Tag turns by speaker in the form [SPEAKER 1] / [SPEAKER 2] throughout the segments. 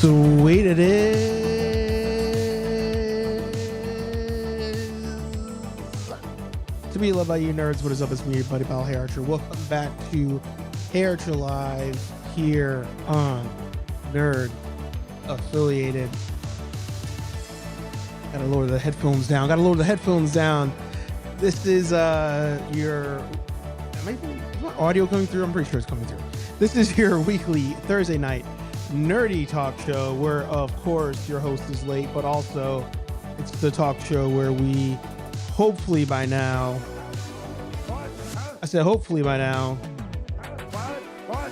[SPEAKER 1] Sweet it is. To be loved by you nerds, what is up? It's me, your buddy pal HeyArcher. Welcome back to HeyArcher Live here on Nerd Affiliated. Gotta lower the headphones down. This is your... Is my audio coming through? I'm pretty sure it's coming through. This is your weekly Thursday night nerdy talk show where, of course, your host is late, but also it's the talk show where we hopefully by now,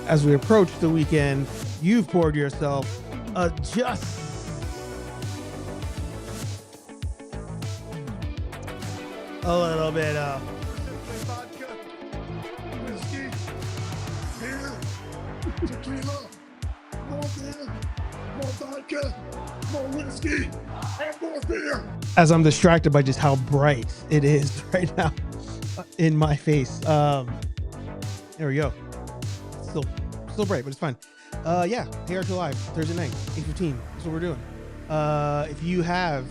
[SPEAKER 1] as we approach the weekend, you've poured yourself just a little bit of
[SPEAKER 2] vodka, whiskey, beer, tequila, more beer, more vodka, more whiskey, and more beer.
[SPEAKER 1] as I'm distracted by just how bright it is right now in my face. There we go. Still bright, but it's fine. Yeah, HeyArcher Live, Thursday night, 8:15. That's what we're doing. If you have,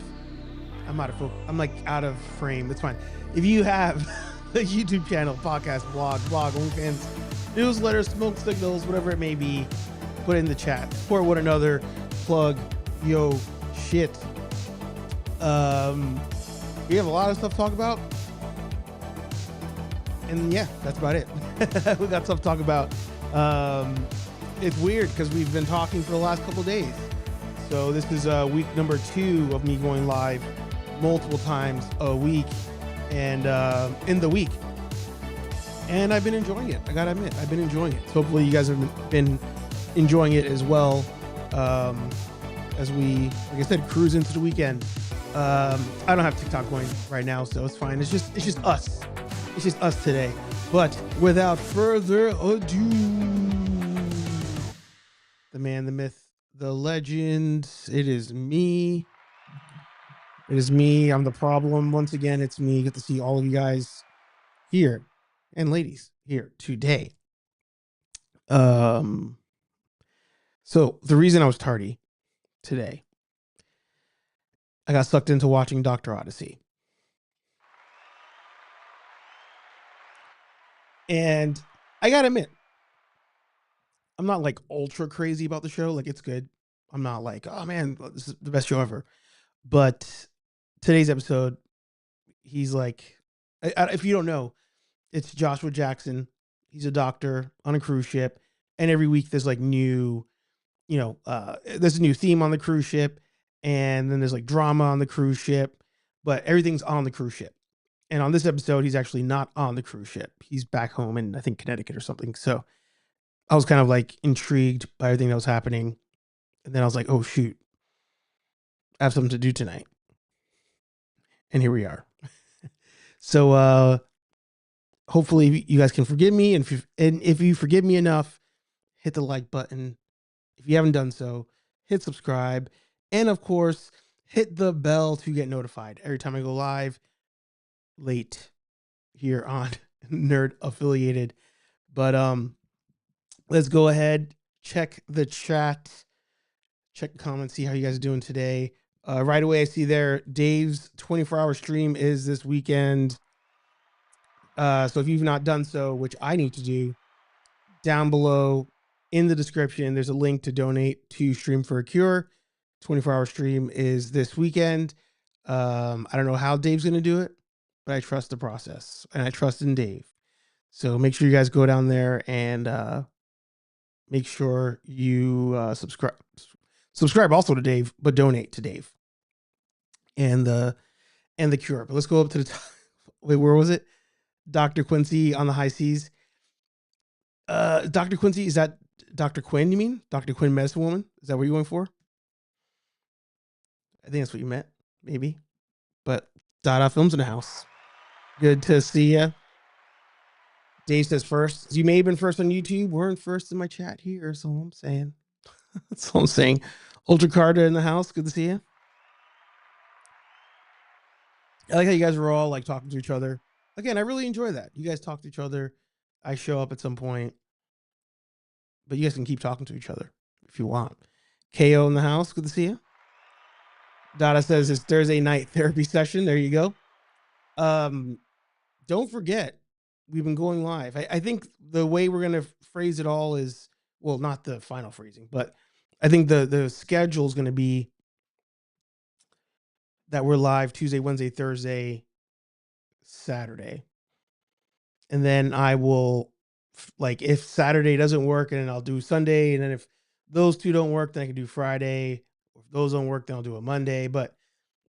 [SPEAKER 1] I'm out of frame. That's fine. If you have the YouTube channel, podcast, blog, OnlyFans, newsletter, smoke signals, whatever it may be, put it in the chat. Support one another. Plug yo shit. We have a lot of stuff to talk about. And yeah, that's about it. We got stuff to talk about. It's weird because we've been talking for the last couple of days. So this is week number 2 of me going live multiple times a week and in the week. And I've been enjoying it. I gotta admit, I've been enjoying it. So hopefully you guys have been enjoying it as well. As we, like I said, cruise into the weekend. I don't have TikTok going right now, so it's fine. It's just us. It's just us today. But without further ado, the man, the myth, the legend, it is me. I'm the problem. Once again, it's me. Get to see all of you guys here and ladies here today. So the reason I was tardy today, I got sucked into watching Dr. Odyssey. And I gotta admit, I'm not like ultra crazy about the show. Like, it's good. I'm not like, oh man, this is the best show ever. But today's episode, he's like, if you don't know, it's Joshua Jackson. He's a doctor on a cruise ship. And every week there's like new, there's a new theme on the cruise ship. And then there's like drama on the cruise ship. But everything's on the cruise ship. And on this episode, he's actually not on the cruise ship. He's back home in, I think, Connecticut or something. So I was kind of like intrigued by everything that was happening. And then I was like, oh, shoot, I have something to do tonight. And here we are. So hopefully you guys can forgive me. And if you forgive me enough, hit the like button. If you haven't done so, hit subscribe. And of course, hit the bell to get notified every time I go live late here on Nerd Affiliated. But let's go ahead, check the chat, check the comments, see how you guys are doing today. Right away, I see there Dave's 24-hour stream is this weekend. So if you've not done so, which I need to do, down below in the description, there's a link to donate to Stream for a Cure. 24-hour stream is this weekend. I don't know how Dave's going to do it, but I trust the process and I trust in Dave. So make sure you guys go down there and make sure you subscribe. Subscribe also to Dave, but donate to Dave and the Cure. But let's go up to the top. Wait, where was it? Dr. Quincy on the high seas. Dr. Quincy, is that Dr. Quinn? You mean Dr. Quinn, medicine woman? Is that what you're going for? I think that's what you meant, maybe. But Dada Films in the house. Good to see ya. Dave says first. You may have been first on YouTube. Weren't first in my chat here. That's all I'm saying. That's all I'm saying. Ultra Carter in the house. Good to see you. I like how you guys were all like talking to each other. Again, I really enjoy that. You guys talk to each other. I show up at some point. But you guys can keep talking to each other if you want. KO in the house. Good to see you. Dada says it's Thursday night therapy session. There you go. Don't forget, we've been going live. I think the way we're going to phrase it all is, well, not the final phrasing, but I think the schedule is going to be that we're live Tuesday, Wednesday, Thursday, Saturday. And then I will, like, if Saturday doesn't work, and then I'll do Sunday. And then if those two don't work, then I can do Friday. If those don't work, then I'll do a Monday. But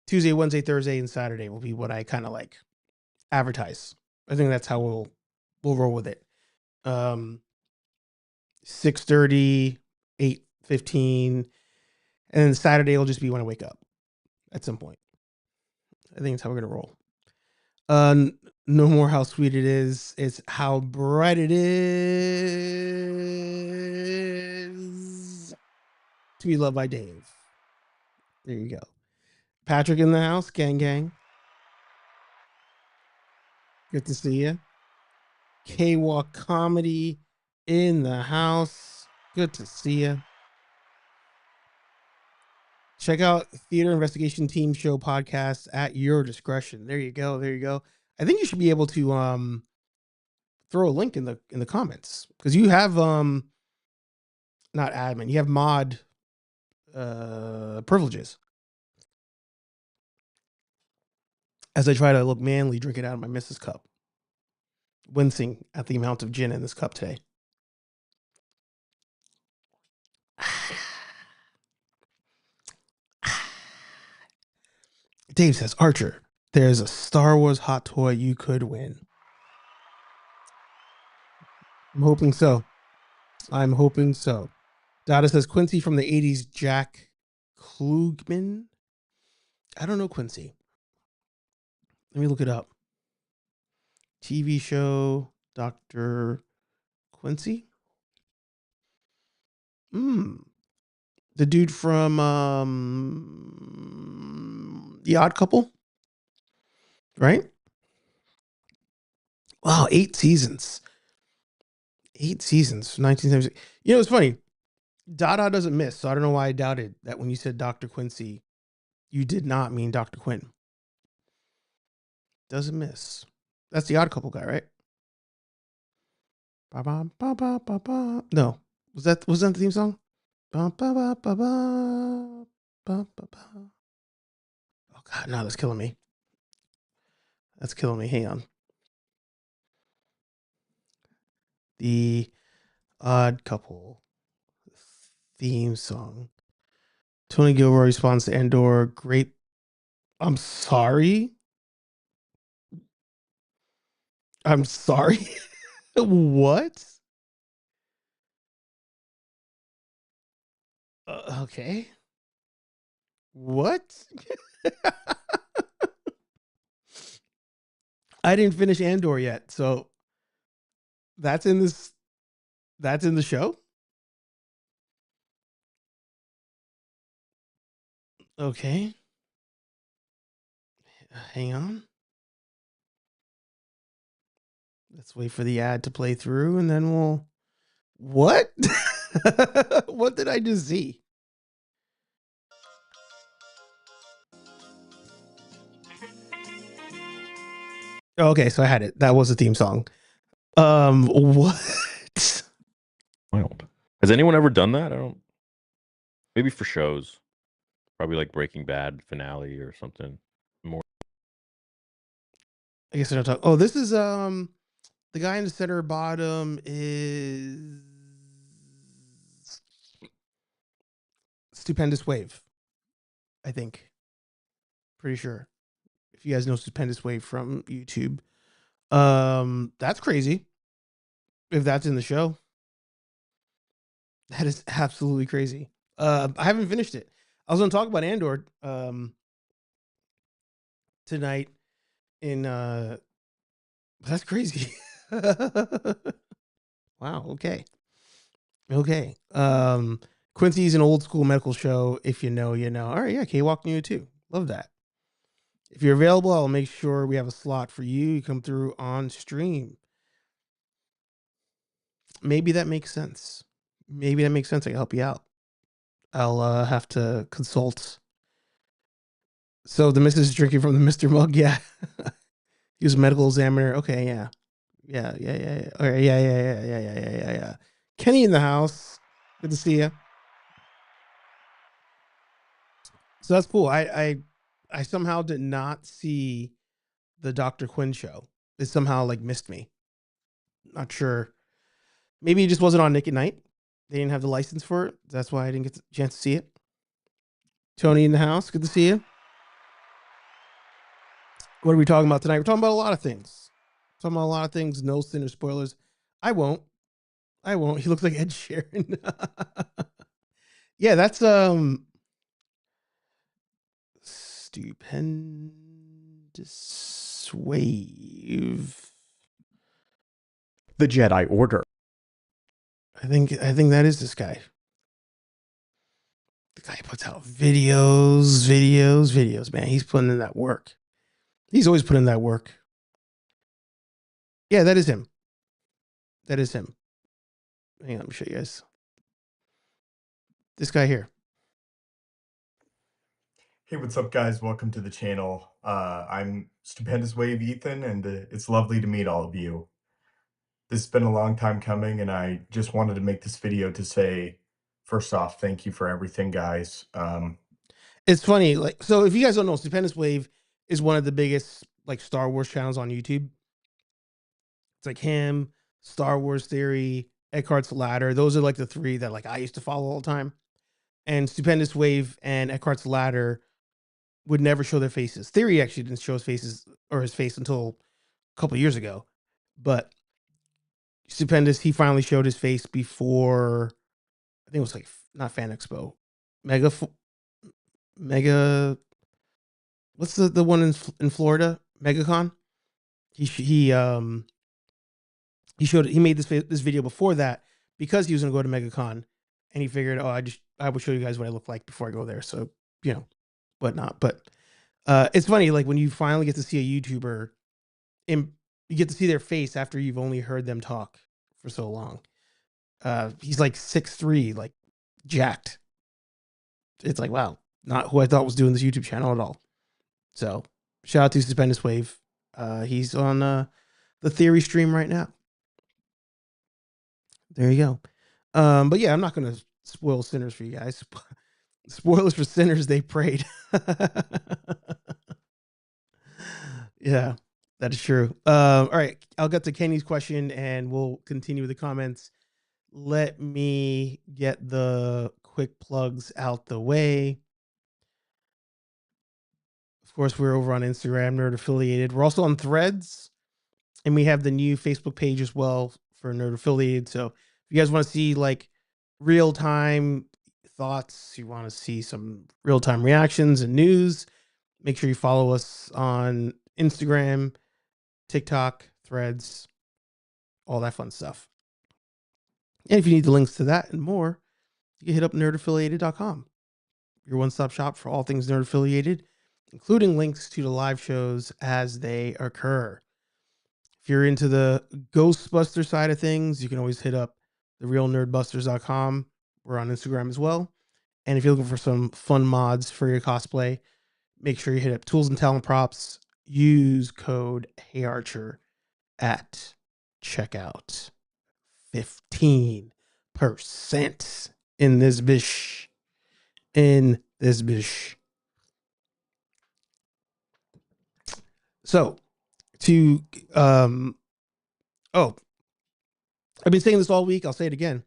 [SPEAKER 1] Tuesday, Wednesday, Thursday, and Saturday will be what I kind of like advertise. I think that's how we'll roll with it. 6:30, 8:15, and then Saturday will just be when I wake up at some point. I think that's how we're gonna roll. No more how sweet it is. It's how bright it is to be loved by Dave. There you go. Patrick in the house, gang gang. Good to see you. K-Walk Comedy in the house. Good to see you. Check out Theater Investigation Team Show podcast at your discretion. There you go. There you go. I think you should be able to throw a link in the comments, because you have not admin, you have mod privileges. As I try to look manly, drink it out of my missus cup, wincing at the amount of gin in this cup today. Dave says, Archer, there's a Star Wars hot toy you could win. I'm hoping so. I'm hoping so. Dada says, Quincy from the 80s, Jack Klugman. I don't know Quincy. Let me look it up. TV show, Dr. Quincy. The dude from The Odd Couple, right? Wow, 8 seasons. 8 seasons, 1976. You know, it's funny. Dada doesn't miss, so I don't know why I doubted that when you said Dr. Quincy, you did not mean Dr. Quinn. Doesn't miss. That's the Odd Couple guy, right? No. Was that the theme song? Oh God, no, that's killing me. That's killing me. Hang on. The Odd Couple theme song. Tony Gilroy responds to Andor. Great. I'm sorry. I'm sorry. What? Okay. What? I didn't finish Andor yet, so that's in this. That's in the show. Okay. Hang on. Let's wait for the ad to play through, and then we'll. What? What did I just see? Okay, so I had it. That was the theme song. What?
[SPEAKER 3] Wild. Has anyone ever done that? I don't. Maybe for shows, probably like Breaking Bad finale or something. More.
[SPEAKER 1] I guess I don't talk. Oh, this is the guy in the center bottom is Stupendous Wave. I think. Pretty sure. If you guys know Stupendous Wave from YouTube. That's crazy. If that's in the show. That is absolutely crazy. I haven't finished it. I was gonna talk about Andor tonight in that's crazy. Wow, okay. Okay. Quincy's an old school medical show. If you know, you know. All right, yeah, K-Walk knew too. Love that. If you're available, I'll make sure we have a slot for you. You come through on stream. Maybe that makes sense. Maybe that makes sense. I can help you out. I'll have to consult. So the missus is drinking from the Mr. Mug. Yeah. He was a medical examiner. Okay. Yeah. Yeah. Okay, yeah. Kenny in the house. Good to see you. So that's cool. I somehow did not see the Dr. Quinn show. It somehow like missed me. Not sure. Maybe it just wasn't on Nick at Night. They didn't have the license for it. That's why I didn't get the chance to see it. Tony in the house. Good to see you. What are we talking about tonight? We're talking about a lot of things. Talking about a lot of things. No sin or spoilers. I won't. He looks like Ed Sheeran. Yeah, that's stupendous wave.
[SPEAKER 4] The Jedi Order.
[SPEAKER 1] I think that is this guy. The guy puts out videos, man. He's putting in that work. He's always putting in that work. Yeah, that is him. Hang on, let me show you guys. This guy here.
[SPEAKER 4] Hey, what's up, guys? Welcome to the channel. I'm Stupendous Wave Ethan, and it's lovely to meet all of you. This has been a long time coming, and I just wanted to make this video to say, first off, thank you for everything, guys.
[SPEAKER 1] It's funny, like, so if you guys don't know, Stupendous Wave is one of the biggest like Star Wars channels on YouTube. It's like him, Star Wars Theory, Eckhart's Ladder. Those are like the three that like I used to follow all the time. And Stupendous Wave and Eckhart's Ladder would never show their faces. Theory actually didn't show his faces or his face until a couple of years ago. But Stupendous, he finally showed his face before, I think it was like not Fan Expo, Mega. What's the one in Florida? MegaCon. He made this video before that because he was going to go to MegaCon, and he figured, oh, I will show you guys what I look like before I go there. So whatnot. But it's funny, like when you finally get to see a YouTuber, and you get to see their face after you've only heard them talk for so long. He's like 6'3", like jacked. It's like, wow, not who I thought was doing this YouTube channel at all. So shout out to Stupendous Wave. He's on the Theory stream right now. There you go. But yeah, I'm not going to spoil Sinners for you guys. Spoilers for Sinners, they prayed. Yeah, that is true. All right, I'll get to Kenny's question and we'll continue with the comments. Let me get the quick plugs out the way. Of course, we're over on Instagram, Nerd Affiliated. We're also on Threads, and we have the new Facebook page as well for Nerd Affiliated. So if you guys want to see like real-time thoughts, you want to see some real-time reactions and news, make sure you follow us on Instagram, TikTok, Threads, all that fun stuff. And if you need the links to that and more, you can hit up nerdaffiliated.com. Your one-stop shop for all things Nerd Affiliated, including links to the live shows as they occur. If you're into the Ghostbuster side of things, you can always hit up therealnerdbusters.com. We're on Instagram as well. And if you're looking for some fun mods for your cosplay, make sure you hit up Tools and Talent Props. Use code HeyArcher at checkout. 15% in this bish. So I've been saying this all week. I'll say it again.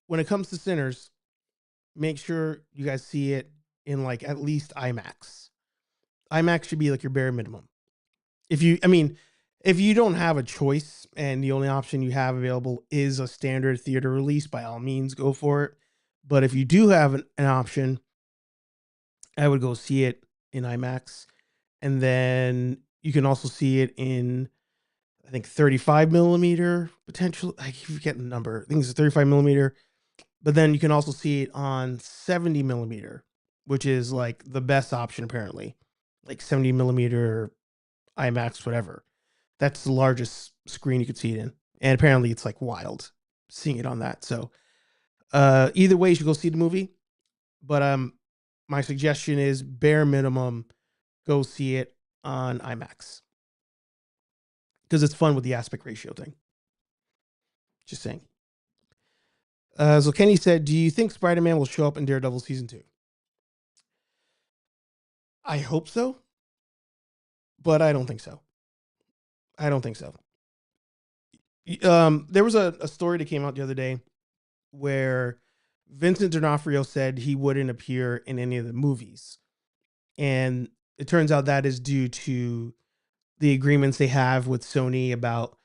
[SPEAKER 1] When it comes to Sinners, make sure you guys see it in like at least IMAX. IMAX should be like your bare minimum. If you don't have a choice and the only option you have available is a standard theater release, by all means, go for it. But if you do have an option, I would go see it in IMAX. And then you can also see it in, I think, 35 millimeter potential. I keep forgetting the number. I think it's 35 millimeter. But then you can also see it on 70 millimeter, which is like the best option, apparently. Like 70 millimeter IMAX, whatever. That's the largest screen you could see it in. And apparently it's like wild seeing it on that. So either way, you should go see the movie. But my suggestion is bare minimum, go see it on IMAX because it's fun with the aspect ratio thing. Just saying. So Kenny said, "Do you think Spider-Man will show up in Daredevil season 2?" I hope so, but I don't think so. I don't think so. There was a story that came out the other day where Vincent D'Onofrio said he wouldn't appear in any of the movies, and it turns out that is due to the agreements they have with Sony about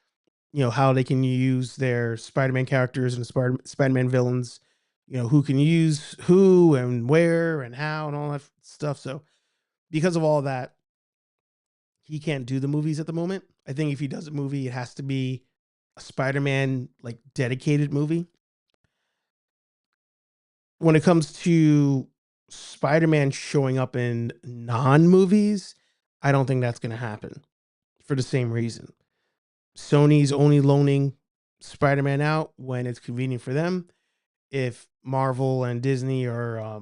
[SPEAKER 1] how they can use their Spider-Man characters and Spider-Man villains, who can use who and where and how and all that stuff. So because of all that, he can't do the movies at the moment. I think if he does a movie, it has to be a Spider-Man like dedicated movie. When it comes to Spider-Man showing up in non-movies, I don't think that's going to happen for the same reason. Sony's only loaning Spider-Man out when it's convenient for them. If Marvel and Disney are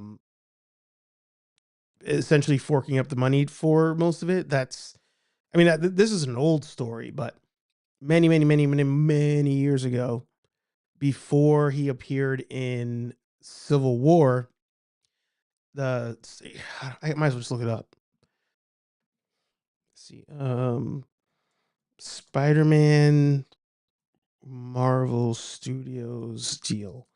[SPEAKER 1] essentially forking up the money for most of it, this is an old story, but many, many, many, many, many years ago, before he appeared in Civil War, I might as well just look it up. Let's see, Spider-Man Marvel Studios deal.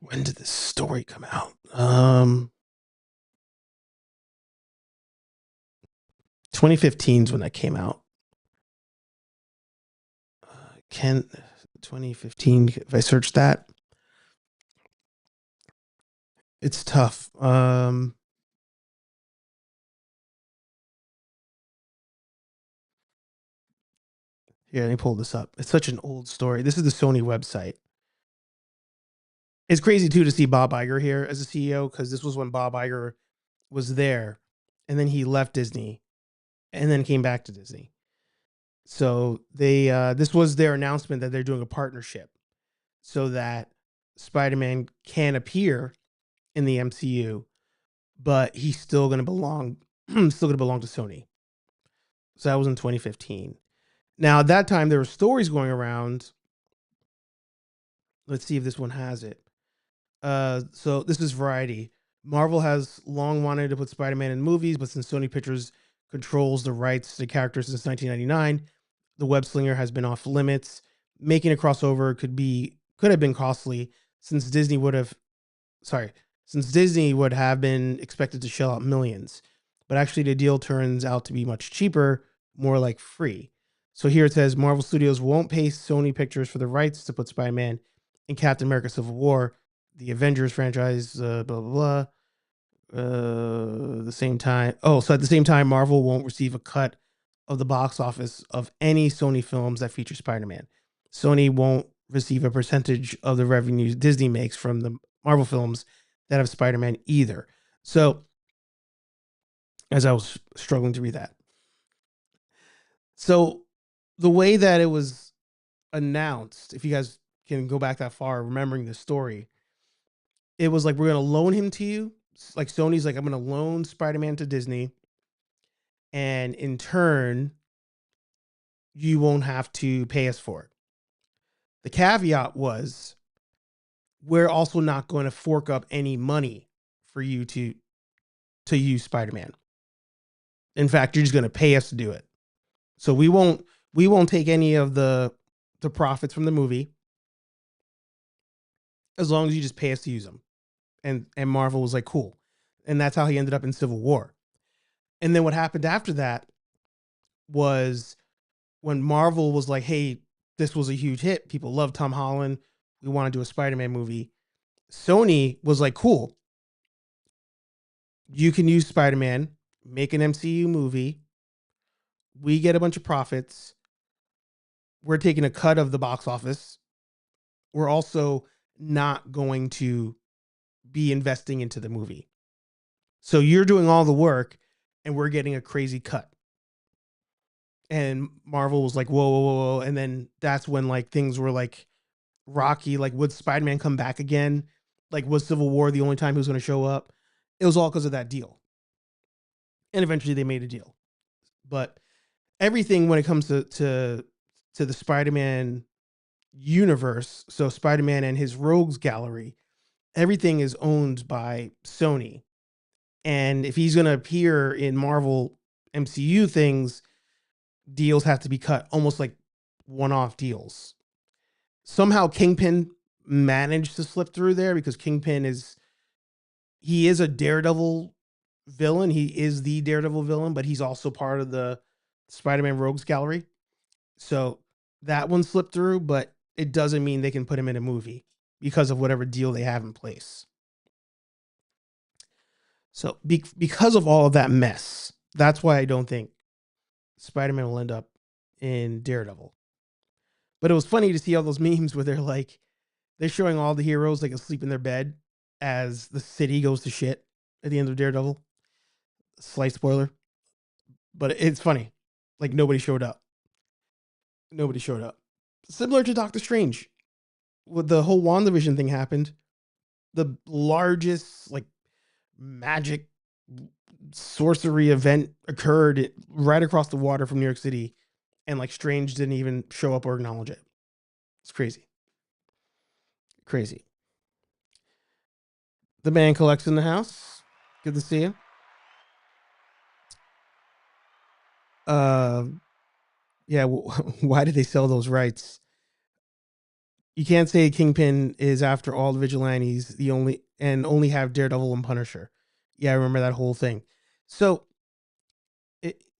[SPEAKER 1] When did this story come out? 2015 is when that came out. 2015. If I search that, it's tough. Yeah, let me pull this up. It's such an old story. This is the Sony website. It's crazy too to see Bob Iger here as a CEO, because this was when Bob Iger was there, and then he left Disney, and then came back to Disney. So they this was their announcement that they're doing a partnership so that Spider-Man can appear in the MCU, but he's still going to belong to Sony. So that was in 2015. Now at that time there were stories going around. Let's see if this one has it. So this is Variety. Marvel has long wanted to put Spider-Man in movies, but since Sony Pictures controls the rights to the character since 1999, the web slinger has been off limits. Making a crossover could have been costly, since Disney would have been expected to shell out millions. But actually the deal turns out to be much cheaper, more like free. So here it says Marvel Studios won't pay Sony Pictures for the rights to put Spider-Man in Captain America Civil War, the Avengers franchise, blah, blah, blah. At the same time, Marvel won't receive a cut of the box office of any Sony films that feature Spider-Man. Sony won't receive a percentage of the revenues Disney makes from the Marvel films that have Spider-Man either. So, as I was struggling to read that. So, the way that it was announced, if you guys can go back that far, remembering the story, it was like, we're going to loan him to you. Like Sony's like, I'm going to loan Spider-Man to Disney, and in turn, you won't have to pay us for it. The caveat was, we're also not going to fork up any money for you to use Spider-Man. In fact, you're just going to pay us to do it. So we won't take any of the profits from the movie, as long as you just pay us to use them. And Marvel was like, cool. And that's how he ended up in Civil War. And then what happened after that was, when Marvel was like, hey, this was a huge hit, people love Tom Holland, we want to do a Spider-Man movie. Sony was like, cool, you can use Spider-Man, make an MCU movie, we get a bunch of profits, we're taking a cut of the box office, we're also not going to be investing into the movie. So you're doing all the work and we're getting a crazy cut. And Marvel was like, whoa, whoa, whoa, whoa. And then that's when like things were like Rocky, like would Spider-Man come back again? Like was Civil War the only time he was going to show up? It was all because of that deal. And eventually they made a deal. But everything when it comes to the Spider-Man universe, so Spider-Man and his Rogues Gallery, everything is owned by Sony. And if he's going to appear in Marvel MCU things, deals have to be cut almost like one-off deals. Somehow Kingpin managed to slip through there because Kingpin is a Daredevil villain. He is the Daredevil villain, but he's also part of the Spider-Man Rogues Gallery. So that one slipped through, but it doesn't mean they can put him in a movie because of whatever deal they have in place. So because of all of that mess, that's why I don't think Spider-Man will end up in Daredevil. But it was funny to see all those memes where they're showing all the heroes like asleep in their bed as the city goes to shit at the end of Daredevil. Slight spoiler. But it's funny. Like nobody showed up. Nobody showed up. Similar to Doctor Strange. When the whole WandaVision thing happened, the largest like magic sorcery event occurred right across the water from New York City, and like Strange didn't even show up or acknowledge it. It's crazy. Crazy. The man collects in the house. Good to see you. Yeah, why did they sell those rights? You can't say Kingpin is after all the vigilantes, only have Daredevil and Punisher. Yeah, I remember that whole thing. So,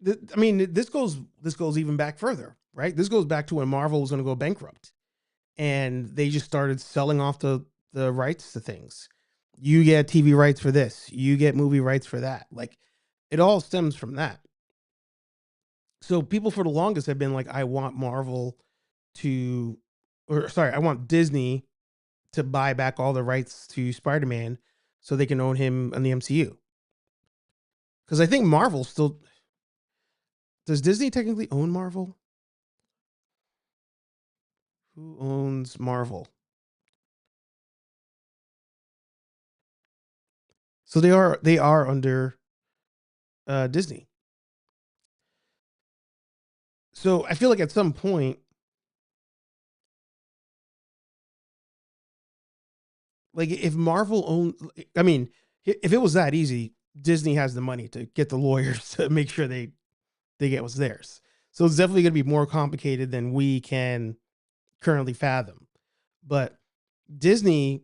[SPEAKER 1] this goes even back further, right? This goes back to when Marvel was going to go bankrupt, and they just started selling off the rights to things. You get TV rights for this, you get movie rights for that. Like, it all stems from that. So people for the longest have been like, I want I want Disney to buy back all the rights to Spider-Man so they can own him in the MCU. Because I think Marvel still... Does Disney technically own Marvel? Who owns Marvel? So they are under Disney. So I feel like at some point, like if Marvel owned... I mean, if it was that easy, Disney has the money to get the lawyers to make sure they get what's theirs. So it's definitely going to be more complicated than we can currently fathom. But Disney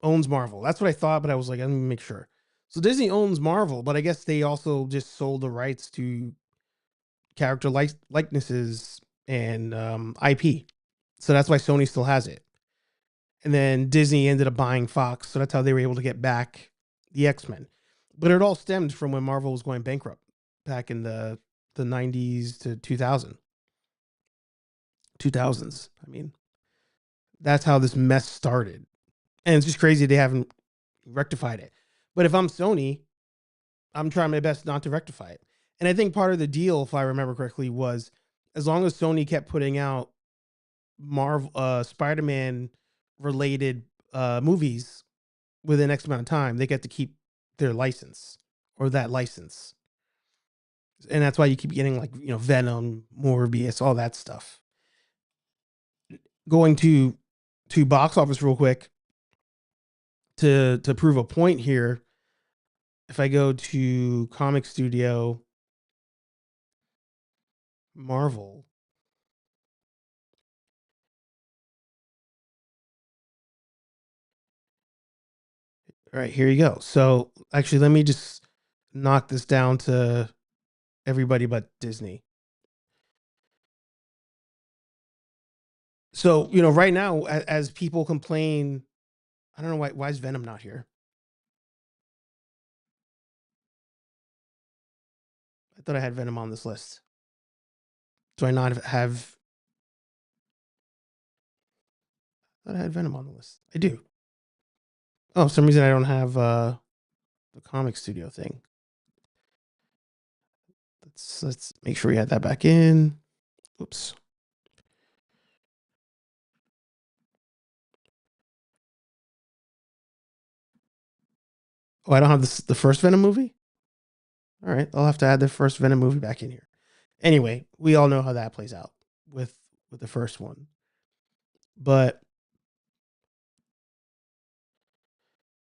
[SPEAKER 1] owns Marvel. That's what I thought, but I was like, let me make sure. So Disney owns Marvel, but I guess they also just sold the rights to character likenesses and IP. So that's why Sony still has it. And then Disney ended up buying Fox, so that's how they were able to get back the X-Men. But it all stemmed from when Marvel was going bankrupt back in the 90s to 2000s. I mean, that's how this mess started. And it's just crazy they haven't rectified it. But if I'm Sony, I'm trying my best not to rectify it. And I think part of the deal, if I remember correctly, was as long as Sony kept putting out Spider-Man related movies within X amount of time, they get to keep their license or that license. And that's why you keep getting like, Venom, Morbius, all that stuff. Going to box office real quick to prove a point here. If I go to Comic Studio, Marvel, all right, here you go. So actually, let me just knock this down to everybody but Disney. So, right now, as people complain, I don't know why is Venom not here? I thought I had Venom on this list. Do I not have... I thought I had Venom on the list. I do. Oh, for some reason I don't have the Comic Studio thing. Let's make sure we add that back in. Oops. Oh, I don't have the first Venom movie? All right, I'll have to add the first Venom movie back in here. Anyway, we all know how that plays out with the first one. But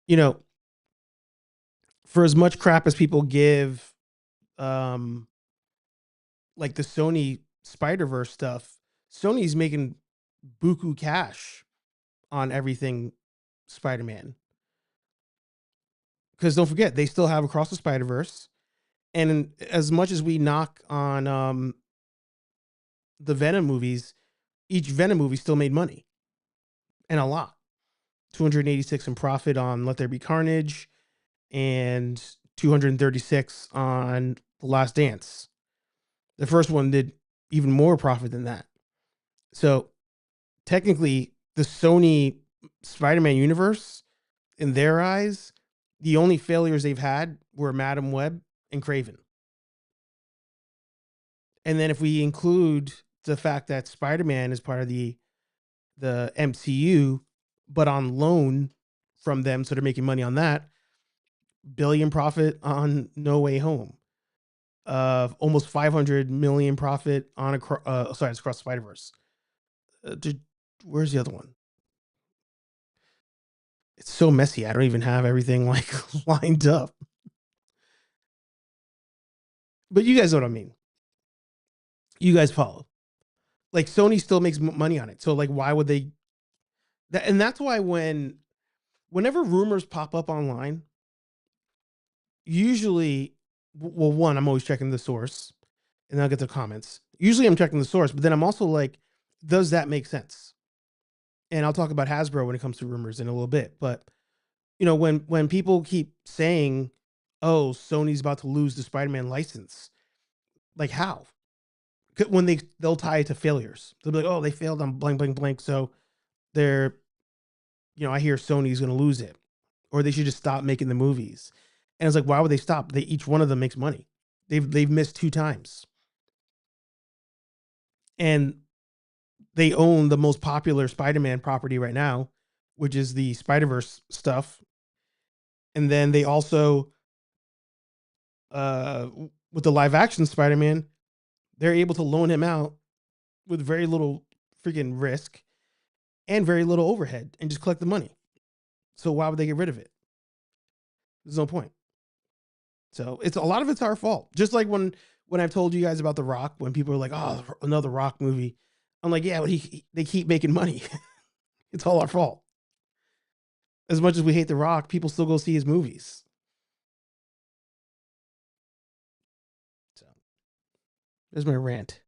[SPEAKER 1] you know, for as much crap as people give like the Sony Spider-Verse stuff, Sony's making buku cash on everything Spider-Man. Because don't forget, they still have Across the Spider-Verse. And as much as we knock on the Venom movies, each Venom movie still made money. And a lot. 286 in profit on Let There Be Carnage and 236 on The Last Dance. The first one did even more profit than that. So technically, the Sony Spider-Man universe, in their eyes, the only failures they've had were Madam Web and Kraven. And then if we include the fact that Spider-Man is part of the MCU, but on loan from them, so they're making money on that, billion profit on No Way Home, almost 500 million profit on it's Across the Spider-Verse. Where's the other one? It's so messy. I don't even have everything like lined up. But you guys know what I mean. You guys follow. Like Sony still makes money on it. So like, why would they? And that's why whenever rumors pop up online, usually, well, one, I'm always checking the source, and then I'll get the comments. Usually, I'm checking the source, but then I'm also like, does that make sense? And I'll talk about Hasbro when it comes to rumors in a little bit. But when people keep saying, "Oh, Sony's about to lose the Spider-Man license," like how? When they'll tie it to failures, they'll be like, "Oh, they failed on blank, blank, blank," so they're, I hear Sony's going to lose it, or they should just stop making the movies. And it's like, why would they stop? Each one of them makes money. They've missed 2 times, and they own the most popular Spider-Man property right now, which is the Spider-Verse stuff. And then they also, with the live action Spider-Man, they're able to loan him out with very little freaking risk and very little overhead and just collect the money. So why would they get rid of it? There's no point. So a lot of it's our fault. Just like when I've told you guys about The Rock, when people are like, "Oh, another Rock movie," I'm like, "Yeah, but they keep making money. It's all our fault." As much as we hate The Rock, people still go see his movies. So there's my rant.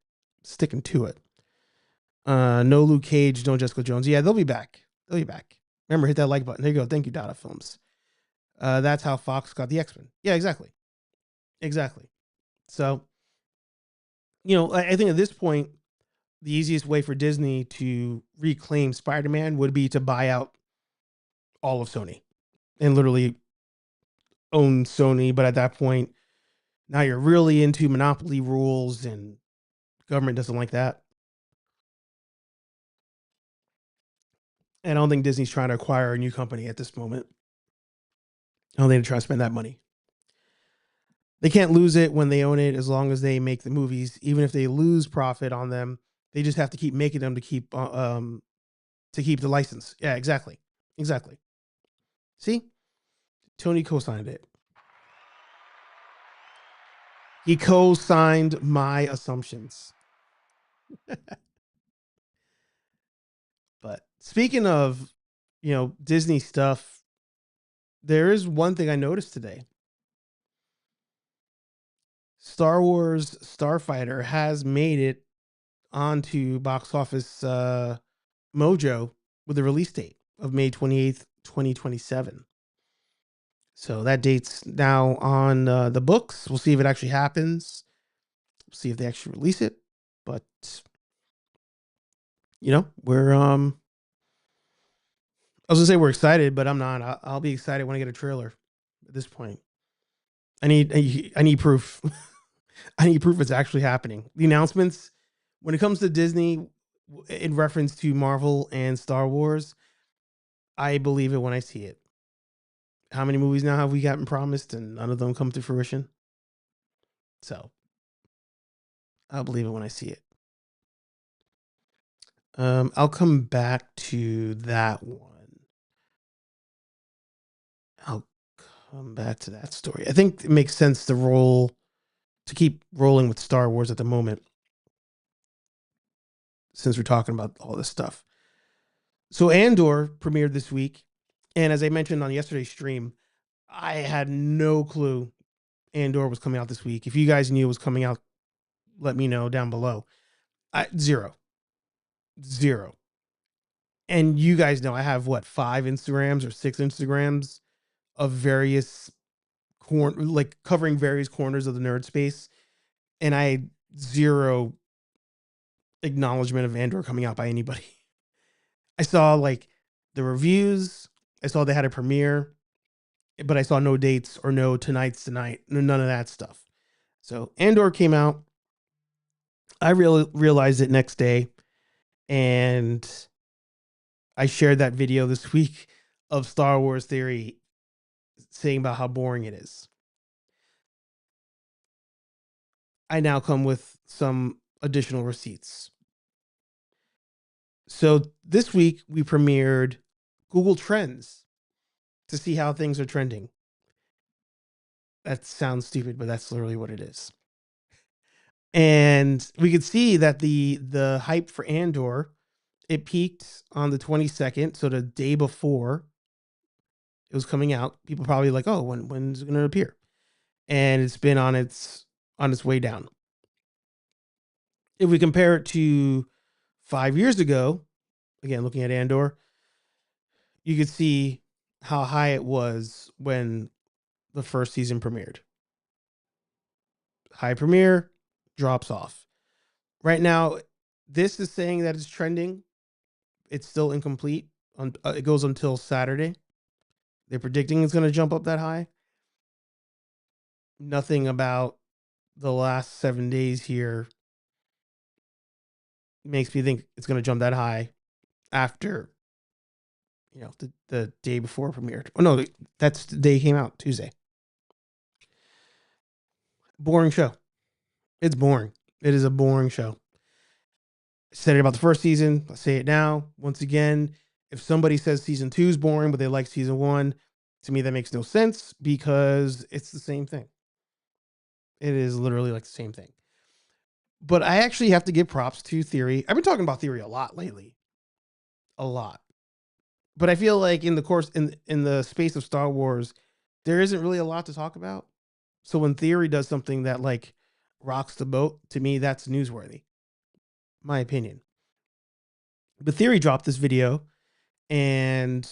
[SPEAKER 1] Sticking to it. No Luke Cage, no Jessica Jones. Yeah, they'll be back. They'll be back. Remember, hit that like button. There you go. Thank you, Dada Films. That's how Fox got the X-Men. Yeah, exactly. So, I think at this point, the easiest way for Disney to reclaim Spider-Man would be to buy out all of Sony and literally own Sony. But at that point, now you're really into monopoly rules, and government doesn't like that. And I don't think Disney's trying to acquire a new company at this moment. I don't think they're trying to spend that money. They can't lose it when they own it, as long as they make the movies. Even if they lose profit on them, they just have to keep making them to keep the license. Yeah, exactly. See, Tony co-signed it. He co-signed my assumptions. But speaking of, Disney stuff, there is one thing I noticed today. Star Wars Starfighter has made it onto Box Office Mojo with a release date of May 28th, 2027. So that date's now on the books. We'll see if it actually happens. We'll see if they actually release it. But, we're, I was going to say we're excited, but I'm not. I'll be excited when I get a trailer at this point. I need proof. I need proof it's actually happening. The announcements, when it comes to Disney, in reference to Marvel and Star Wars, I believe it when I see it. how many movies now have we gotten promised and none of them come to fruition? So I'll believe it when I see it. I'll come back to that one. I'll come back to that story. I think it makes sense to keep rolling with Star Wars at the moment, since we're talking about all this stuff. So Andor premiered this week, and as I mentioned on yesterday's stream, I had no clue Andor was coming out this week. If you guys knew it was coming out, let me know down below. Zero. And you guys know I have 5 Instagrams or 6 Instagrams of various covering various corners of the nerd space, and I had zero acknowledgement of Andor coming out by anybody. I saw the reviews, I saw they had a premiere, but I saw no dates or no tonight's tonight, none of that stuff. So Andor came out. I realized it next day, and I shared that video this week of Star Wars Theory saying about how boring it is. I now come with some additional receipts. So this week we premiered Google Trends to see how things are trending. That sounds stupid, but that's literally what it is. And we could see that the hype for Andor, it peaked on the 22nd, so the day before it was coming out. People probably like, oh, when's it going to appear? And it's been on its way down. If we compare it to 5 years ago, again looking at Andor, you could see how high it was when the first season premiered. High premiere, drops off. Right now, this is saying that it's trending. It's still incomplete. It goes until Saturday. They're predicting it's going to jump up that high. Nothing about the last 7 days here makes me think it's going to jump that high after, the day before it premiered. Oh no, that's the day it came out, Tuesday. Boring show. It's boring. It is a boring show. I said it about the first season. I'll say it now. Once again, if somebody says season 2 is boring, but they like season 1, to me that makes no sense because it's the same thing. It is literally like the same thing. But I actually have to give props to Theory. I've been talking about Theory a lot lately. A lot. But I feel like in the space of Star Wars, there isn't really a lot to talk about. So when Theory does something that rocks the boat, to me that's newsworthy. My opinion. But Theory dropped this video, and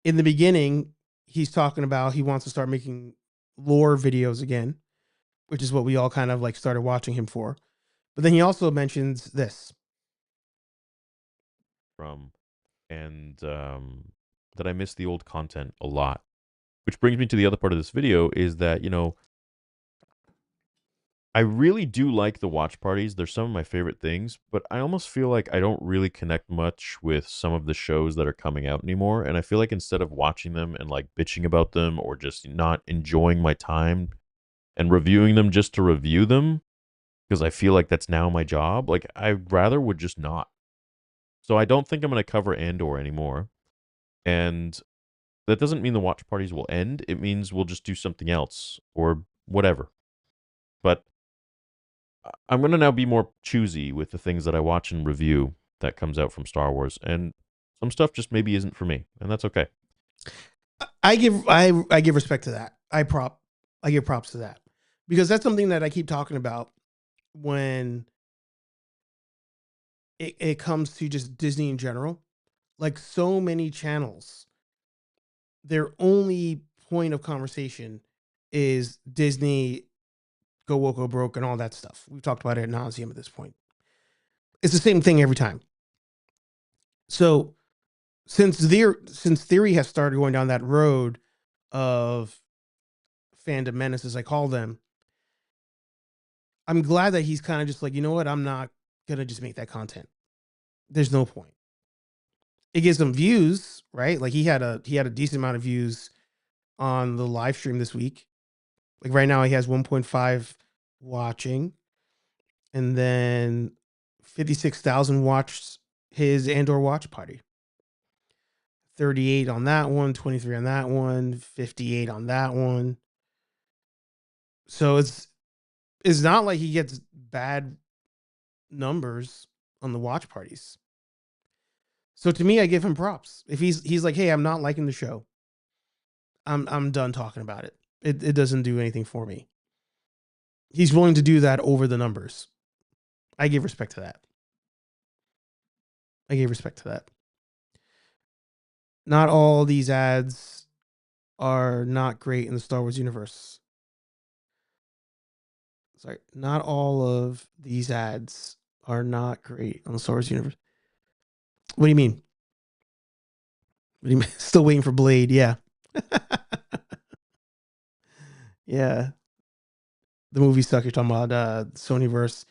[SPEAKER 1] in the beginning, he's talking about he wants to start making lore videos again, which is what we all kind of started watching him for. But then he also mentions this.
[SPEAKER 3] That I miss the old content a lot. Which brings me to the other part of this video is that, I really do like the watch parties. They're some of my favorite things, but I almost feel like I don't really connect much with some of the shows that are coming out anymore. And I feel like instead of watching them and bitching about them or just not enjoying my time and reviewing them just to review them, because I feel like that's now my job, I rather would just not. So I don't think I'm going to cover Andor anymore. And that doesn't mean the watch parties will end. It means we'll just do something else or whatever. But I'm going to now be more choosy with the things that I watch and review that comes out from Star Wars. And some stuff just maybe isn't for me. And that's okay.
[SPEAKER 1] I give respect to that. I give props to that. Because that's something that I keep talking about when it comes to just Disney in general. So many channels, their only point of conversation is Disney, go woke, go broke, and all that stuff. We've talked about it ad nauseum at this point. It's the same thing every time. So since Theory has started going down that road of fandom menace, as I call them, I'm glad that he's kind of just you know what? I'm not going to just make that content. There's no point. It gives them views, right? He had a decent amount of views on the live stream this week. Like right now, he has 1.5 watching, and then 56,000 watched his Andor watch party. 38 on that one, 23 on that one, 58 on that one. So it's not like he gets bad numbers on the watch parties. So to me, I give him props. If he's like, hey, I'm not liking the show, I'm done talking about it. It doesn't do anything for me. He's willing to do that over the numbers. I give respect to that. Not all these ads are not great in the Star Wars universe. Sorry, not all of these ads are not great on the Star Wars universe. What do you mean? Still waiting for Blade, yeah. Yeah. The movie suck you're talking about, Sonyverse.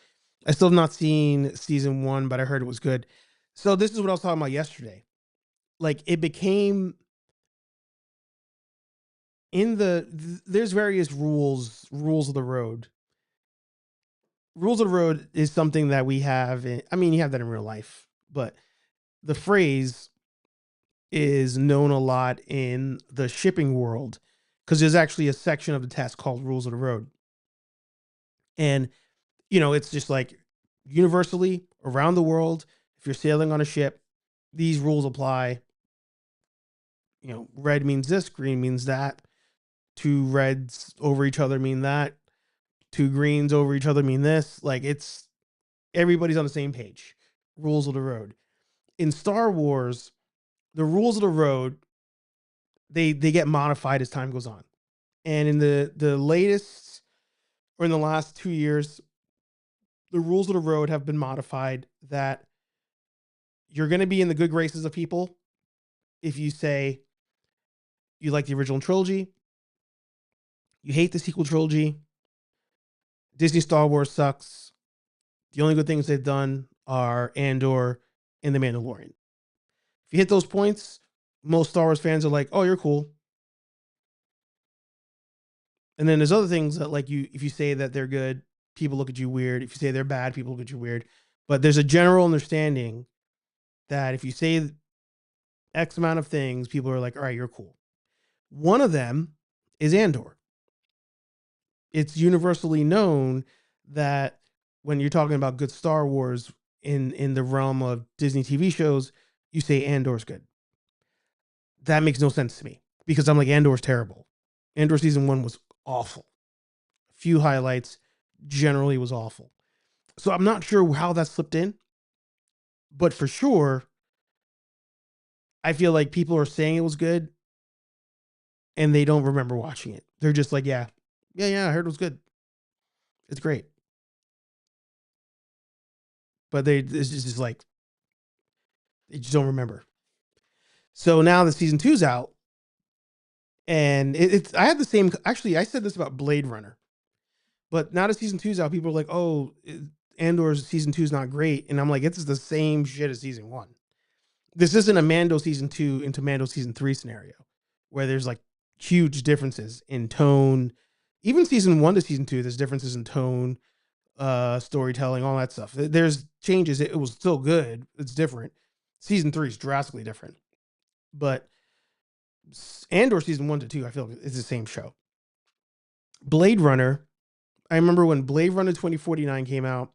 [SPEAKER 1] I still have not seen season 1, but I heard it was good. So this is what I was talking about yesterday. Like it became there's various rules of the road. Rules of the road is something that we have you have that in real life, but the phrase is known a lot in the shipping world because there's actually a section of the test called rules of the road. And, it's just like universally around the world, if you're sailing on a ship, these rules apply. Red means this, green means that. 2 reds over each other mean that. 2 greens over each other mean this. Like everybody's on the same page. Rules of the road. In Star Wars, the rules of the road, they get modified as time goes on. And in the latest, or in the last 2 years, the rules of the road have been modified that you're going to be in the good graces of people if you say you like the original trilogy, you hate the sequel trilogy, Disney Star Wars sucks, the only good things they've done are Andor and The Mandalorian. If you hit those points, most Star Wars fans are like, oh, you're cool. And then there's other things that, like, if you say that they're good, people look at you weird. If you say they're bad, people look at you weird. But there's a general understanding that if you say X amount of things, people are like, all right, you're cool. One of them is Andor. It's universally known that when you're talking about good Star Wars in the realm of Disney TV shows, you say Andor's good. That makes no sense to me because I'm like, Andor's terrible. Andor season 1 was awful. A few highlights, generally was awful. So I'm not sure how that slipped in, but for sure, I feel like people are saying it was good and they don't remember watching it. They're just like, yeah, I heard it was good. It's great. But it's just like, they just don't remember. So now that season 2's out, and I had the same, actually, I said this about Blade Runner, but now that season 2's out, people are like, oh, Andor's season 2 is not great. And I'm like, it's the same shit as season 1. This isn't a Mando season 2 into Mando season 3 scenario where there's like huge differences in tone. Even season 1 to season 2, there's differences in tone, storytelling, all that stuff. There's changes. It was still good. It's different. Season 3 is drastically different. But Andor season 1 to 2, I feel like it's the same show. Blade Runner, I remember when Blade Runner 2049 came out,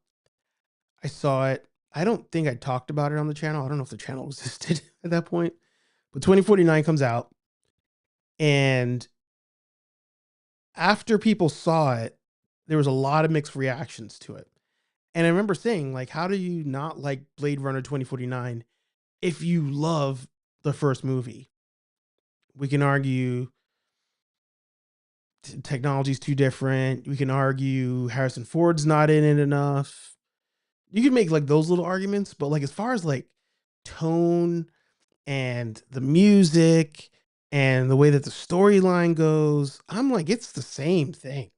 [SPEAKER 1] I saw it. I don't think I talked about it on the channel. I don't know if the channel existed at that point. But 2049 comes out. And after people saw it, there was a lot of mixed reactions to it. And I remember saying, like, how do you not like Blade Runner 2049 if you love the first movie? We can argue technology's too different. We can argue Harrison Ford's not in it enough. You can make like those little arguments, but like as far as like tone and the music and the way that the storyline goes, I'm like, it's the same thing.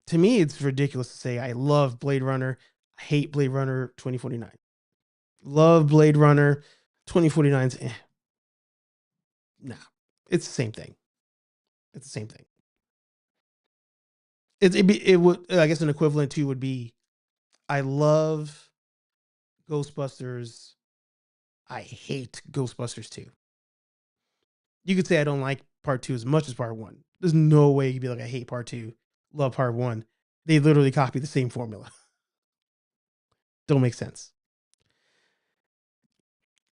[SPEAKER 1] To me, it's ridiculous to say I love Blade Runner, I hate Blade Runner 2049. Love Blade Runner 2049's nah, it's the same thing. It's the same thing. It would, I guess an equivalent to would be, I love Ghostbusters. I hate Ghostbusters 2. You could say I don't like part 2 as much as part 1. There's no way you could be like, I hate part 2, love part 1. They literally copy the same formula. Don't make sense.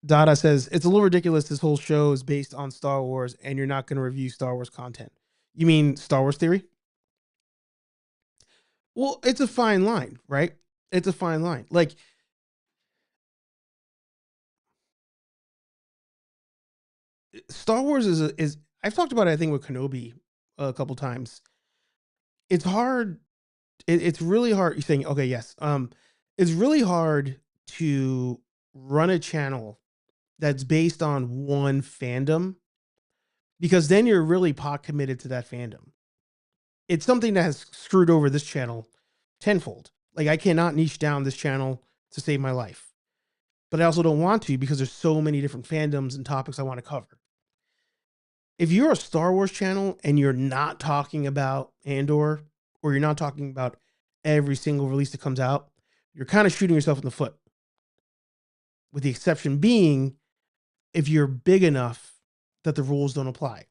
[SPEAKER 1] Dada says, it's a little ridiculous. This whole show is based on Star Wars and you're not going to review Star Wars content. You mean Star Wars theory? Well, it's a fine line, right? It's a fine line. Like, Star Wars is I've talked about it, I think, with Kenobi a couple times. It's hard. It's really hard. You're saying, okay, yes. It's really hard to run a channel that's based on one fandom, because then you're really pot committed to that fandom. It's something that has screwed over this channel tenfold. Like, I cannot niche down this channel to save my life, but I also don't want to, because there's so many different fandoms and topics I want to cover. If you're a Star Wars channel and you're not talking about Andor, or you're not talking about every single release that comes out, you're kind of shooting yourself in the foot. With the exception being, if you're big enough that the rules don't apply.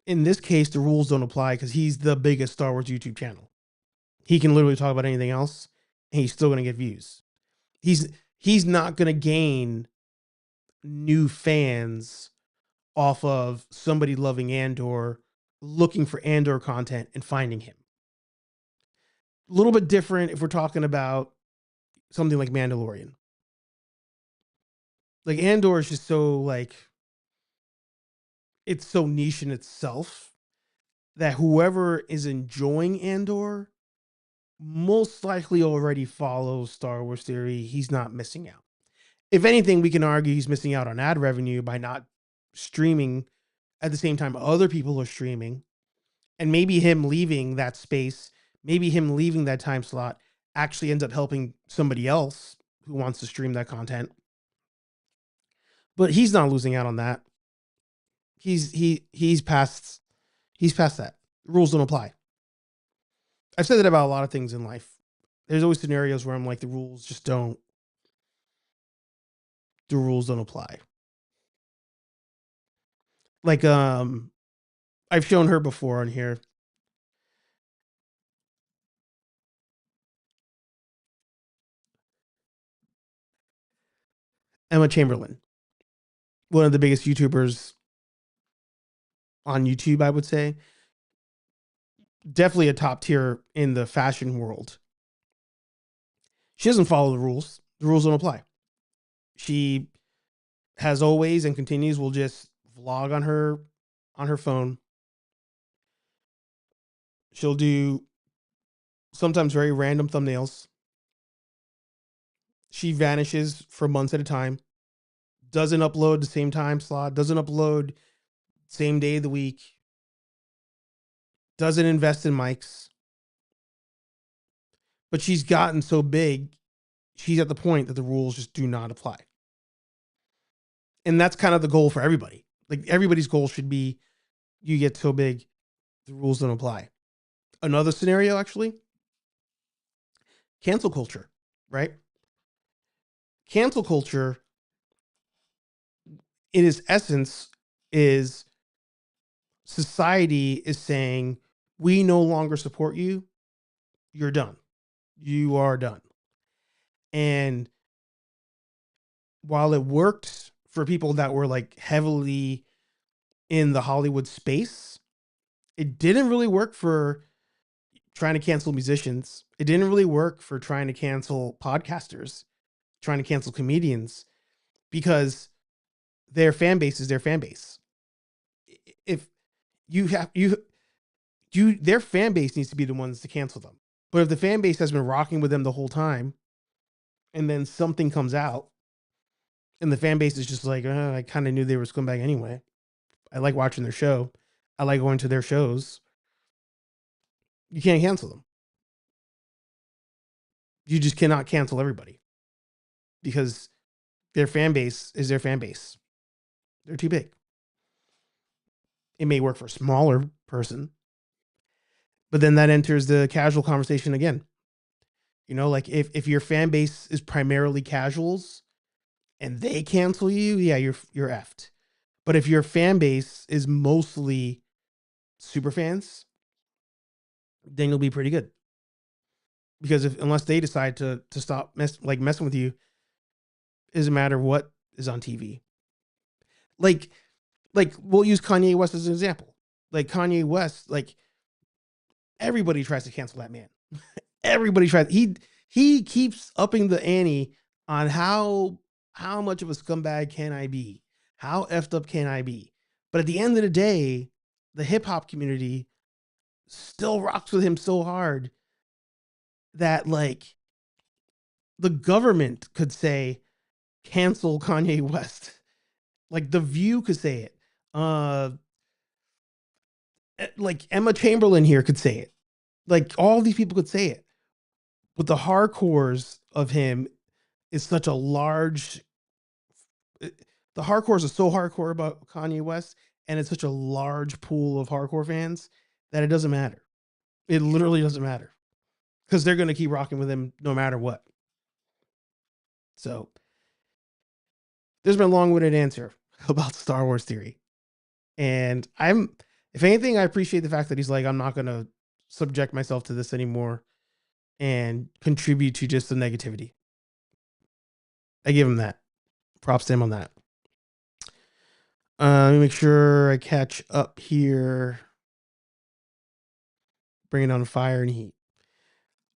[SPEAKER 1] In this case, the rules don't apply because he's the biggest Star Wars YouTube channel. He can literally talk about anything else and he's still going to get views. He's not going to gain new fans off of somebody loving Andor, looking for Andor content and finding him. A little bit different if we're talking about something like Mandalorian. Like, Andor is just so, like, it's so niche in itself that whoever is enjoying Andor most likely already follows Star Wars theory. He's not missing out. If anything, we can argue he's missing out on ad revenue by not streaming at the same time other people are streaming. And maybe him leaving that space, maybe him leaving that time slot actually ends up helping somebody else who wants to stream that content. But he's not losing out on that. He's past that. The rules don't apply. I've said that about a lot of things in life. There's always scenarios where I'm like, the rules don't apply. Like, I've shown her before on here. Emma Chamberlain, one of the biggest YouTubers on YouTube, I would say. Definitely a top tier in the fashion world. She doesn't follow the rules. The rules don't apply. She has always and continues will just vlog on her phone. She'll do sometimes very random thumbnails. She vanishes for months at a time. Doesn't upload the same time slot. Doesn't upload same day of the week. Doesn't invest in mics. But she's gotten so big, she's at the point that the rules just do not apply. And that's kind of the goal for everybody. Like, everybody's goal should be, you get so big, the rules don't apply. Another scenario, actually, cancel culture, right? Cancel culture, in its essence, is society is saying, we no longer support you. You're done. You are done. And while it worked for people that were like heavily in the Hollywood space, it didn't really work for trying to cancel musicians. It didn't really work for trying to cancel podcasters, trying to cancel comedians, because their fan base is their fan base. If their fan base needs to be the ones to cancel them. But if the fan base has been rocking with them the whole time, and then something comes out, and the fan base is just like, I kind of knew they were scumbag anyway. I like watching their show. I like going to their shows. You can't cancel them. You just cannot cancel everybody, because their fan base is their fan base. They're too big. It may work for a smaller person, but then that enters the casual conversation again. You know, like if your fan base is primarily casuals and they cancel you, yeah, you're effed. But if your fan base is mostly super fans, then you'll be pretty good. Because unless they decide to stop messing with you, it doesn't matter what is on TV. Like we'll use Kanye West as an example. Like Kanye West, like everybody tries to cancel that man. Everybody tries. He keeps upping the ante on how much of a scumbag can I be? How effed up can I be? But at the end of the day, the hip hop community still rocks with him so hard that like the government could say cancel Kanye West. Like The View could say it. Like Emma Chamberlain here could say it. Like all these people could say it. But the hardcores of him is such a large. The hardcores are so hardcore about Kanye West, and it's such a large pool of hardcore fans that it doesn't matter. It literally doesn't matter because they're going to keep rocking with him no matter what. So there's been a long-winded answer about Star Wars theory. And if anything, I appreciate the fact that he's like, I'm not going to subject myself to this anymore and contribute to just the negativity. I give him that. Props to him on that. Let me make sure I catch up here. Bring it on fire and heat.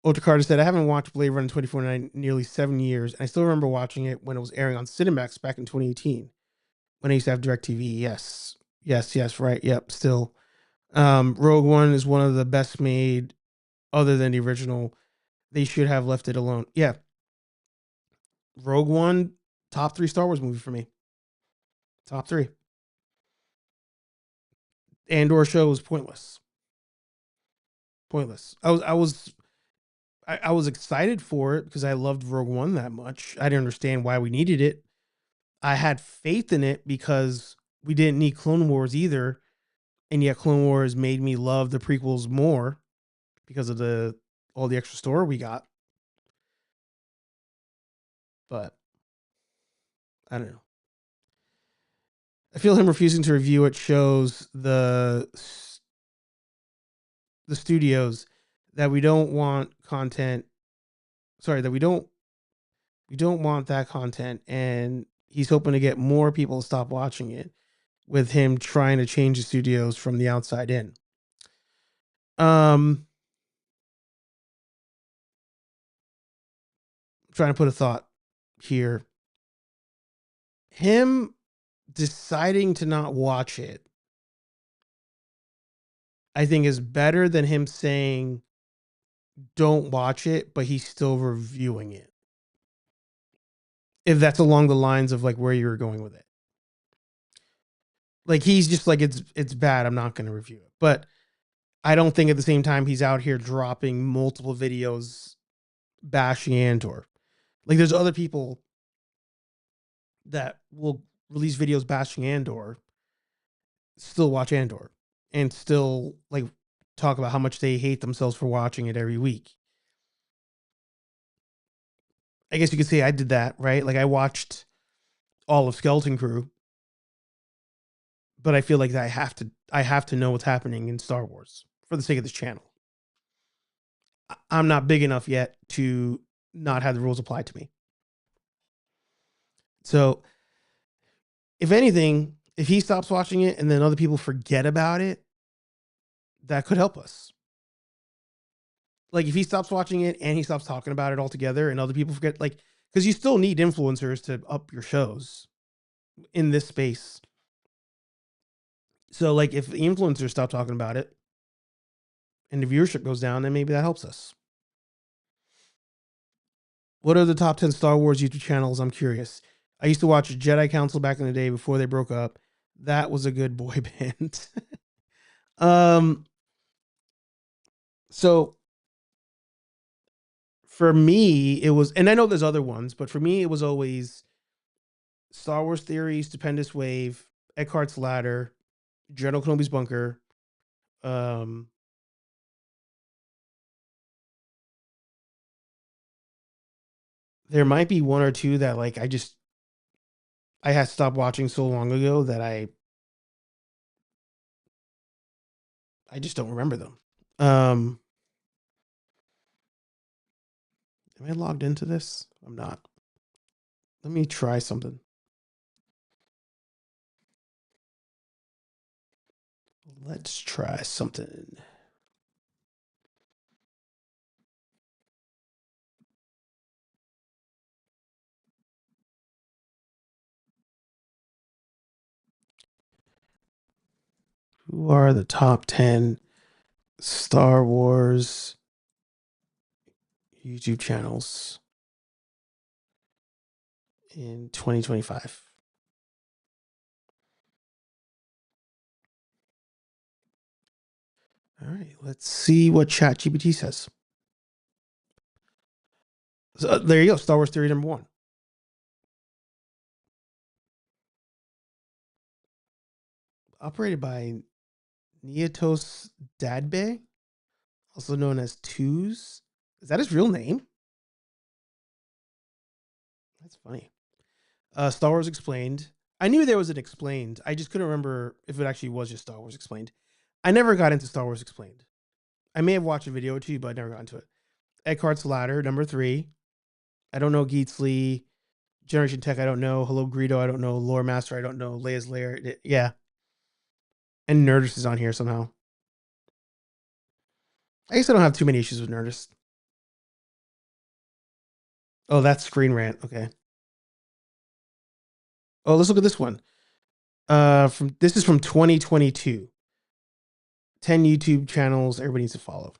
[SPEAKER 1] Ultra Carter said, I haven't watched Blade Runner 2049 in nearly 7 years. And I still remember watching it when it was airing on Cinemax back in 2018. When I used to have DirecTV. Yes. Right. Yep. Still. Rogue One is one of the best made other than the original. They should have left it alone. Yeah. Rogue One, top 3 Star Wars movie for me. Top 3. Andor show was pointless. I was excited for it because I loved Rogue One that much. I didn't understand why we needed it. I had faith in it because we didn't need Clone Wars either. And yet Clone Wars made me love the prequels more because of all the extra story we got. But I don't know. I feel him refusing to review it shows the studios that we don't want content. Sorry, that we don't want that content, and he's hoping to get more people to stop watching it with him trying to change the studios from the outside in. Trying to put a thought here. Him deciding to not watch it, I think, is better than him saying don't watch it, but he's still reviewing it. If that's along the lines of like where you were going with it. Like he's just like, it's bad, I'm not going to review it. But I don't think at the same time he's out here dropping multiple videos bashing Andor. Like there's other people that will release videos bashing Andor, still watch Andor, and still like talk about how much they hate themselves for watching it every week. I guess you could say I did that, right? Like I watched all of Skeleton Crew, but I feel like I have to know what's happening in Star Wars for the sake of this channel. I'm not big enough yet to not have the rules applied to me. So if anything, if he stops watching it and then other people forget about it, that could help us. Like if he stops watching it and he stops talking about it altogether and other people forget, like, because you still need influencers to up your shows in this space. So like if the influencers stop talking about it and the viewership goes down, then maybe that helps us. What are the top 10 Star Wars YouTube channels? I'm curious. I used to watch Jedi Council back in the day before they broke up. That was a good boy band. So for me, it was, and I know there's other ones, but for me, it was always Star Wars Theory, Stupendous Wave, Eckhart's Ladder, General Kenobi's bunker. There might be one or two that like I had stopped watching so long ago that I just don't remember them. Am I logged into this? I'm not. Let me try something. Let's try something. Who are the top 10 Star Wars YouTube channels in 2025? All right, let's see what ChatGPT says. So there you go, Star Wars Theory number 1. Operated by Nietos Dadbe, also known as Twos. Is that his real name? That's funny. Star Wars Explained. I knew there was an Explained. I just couldn't remember if it actually was just Star Wars Explained. I never got into Star Wars Explained. I may have watched a video or two, but I never got into it. Eckhart's Ladder, number 3. I don't know Geetsley. Generation Tech, I don't know. Hello Greedo, I don't know. Lore Master, I don't know. Leia's Lair, yeah. And Nerdist is on here somehow. I guess I don't have too many issues with Nerdist. Oh, that's Screen Rant. Okay. Oh, let's look at this one. This is from 2022. 10 YouTube channels everybody needs to follow.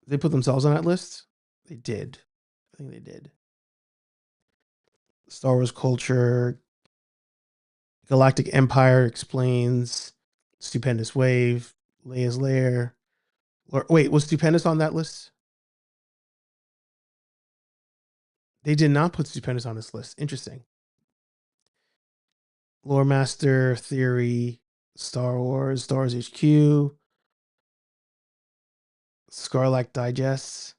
[SPEAKER 1] They put themselves on that list? They did. I think they did. Star Wars Culture. Galactic Empire Explains. Stupendous Wave. Leia's Lair. Wait, was Stupendous on that list? They did not put Stupendous on this list. Interesting. Lore Master Theory. Star Wars HQ. Scarlac Digest.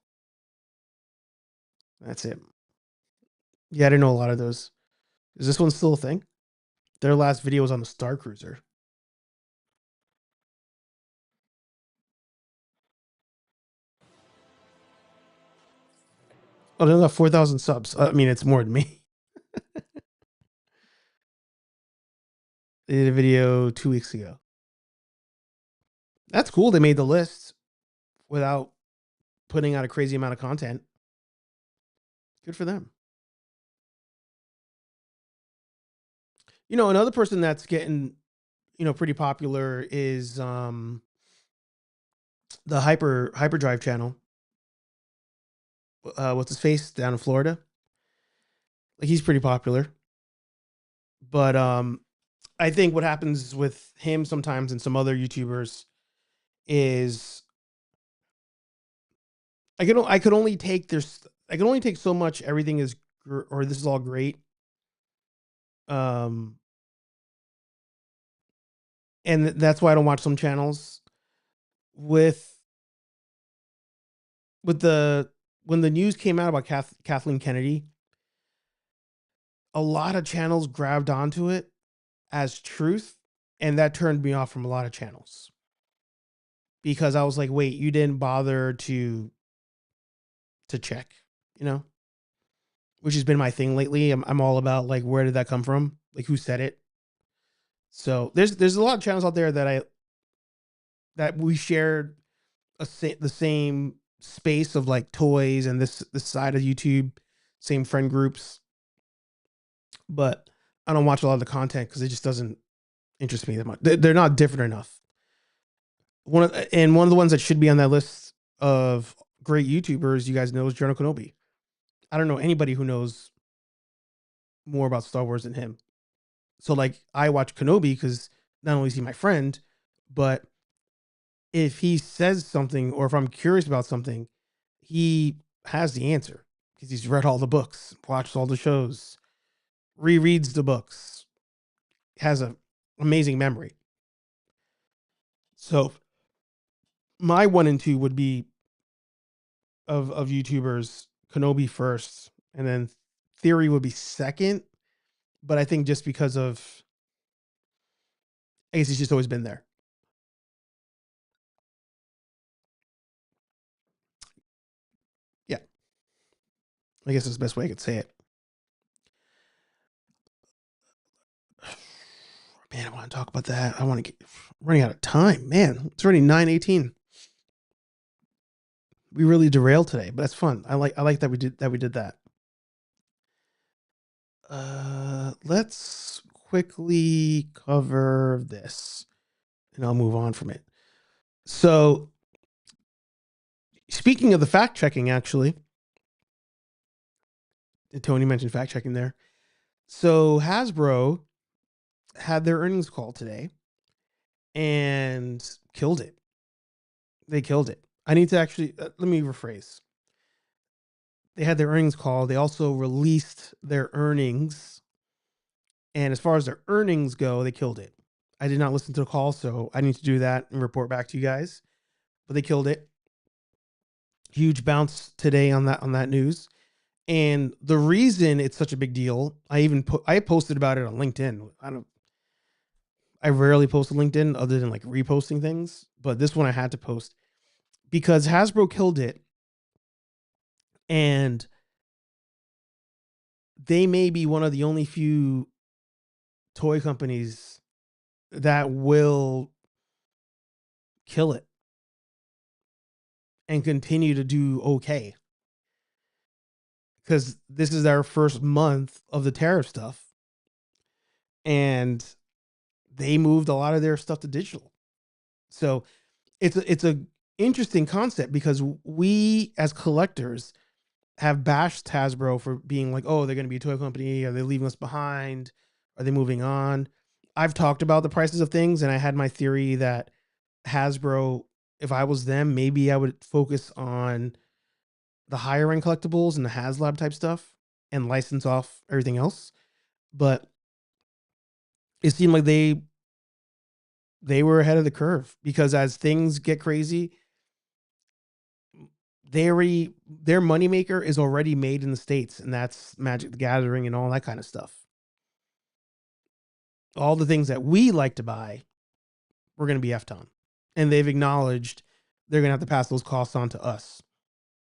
[SPEAKER 1] That's it. Yeah, I didn't know a lot of those. Is this one still a thing? Their last video was on the Star Cruiser. Oh, they got 4,000 subs. I mean, it's more than me. They did a video 2 weeks ago. That's cool. They made the list without putting out a crazy amount of content. Good for them. You know, another person that's getting, pretty popular is the Hyperdrive channel. What's his face down in Florida? Like, he's pretty popular. But I think what happens with him sometimes and some other YouTubers is I could only take so much. Everything is or this is all great. And that's why I don't watch some channels. With when the news came out about Kathleen Kennedy, a lot of channels grabbed onto it as truth, and that turned me off from a lot of channels. Because I was like, wait, you didn't bother to check, which has been my thing lately. I'm all about like, where did that come from? Like, who said it? So there's a lot of channels out there that we shared the same space of like toys and this side of YouTube, same friend groups. But I don't watch a lot of the content because it just doesn't interest me that much. They're not different enough. One of the ones that should be on that list of great YouTubers, you guys know, is General Kenobi. I don't know anybody who knows more about Star Wars than him. So like, I watch Kenobi because not only is he my friend, but if he says something or if I'm curious about something, he has the answer because he's read all the books, watched all the shows, rereads the books, has a amazing memory. So my 1 and 2 would be of YouTubers, Kenobi first, and then Theory would be second. But I think just because of, I guess he's just always been there. Yeah, I guess that's the best way I could say it. Man, I want to talk about that. I want to get running out of time. Man, it's already 9:18. We really derailed today, but that's fun. I like that we did that. Let's quickly cover this, and I'll move on from it. So, speaking of the fact checking, actually, Tony mentioned fact checking there. So Hasbro had their earnings call today and killed it. They killed it. I need to actually let me rephrase. They had their earnings call. They also released their earnings, and as far as their earnings go, they killed it. I did not listen to the call, so I need to do that and report back to you guys. But they killed it. Huge bounce today on that news. And the reason it's such a big deal, I posted about it on LinkedIn. I rarely post on LinkedIn other than like reposting things, but this one I had to post because Hasbro killed it, and they may be one of the only few toy companies that will kill it and continue to do okay. Because this is our first month of the tariff stuff, and they moved a lot of their stuff to digital. So it's a interesting concept because we as collectors have bashed Hasbro for being like, oh, they're going to be a toy company. Are they leaving us behind? Are they moving on? I've talked about the prices of things, and I had my theory that Hasbro, if I was them, maybe I would focus on the higher end collectibles and the HasLab type stuff and license off everything else. But it seemed like they were ahead of the curve because as things get crazy, their moneymaker is already made in the States, and that's Magic the Gathering and all that kind of stuff. All the things that we like to buy, we're going to be effed on. And they've acknowledged they're going to have to pass those costs on to us.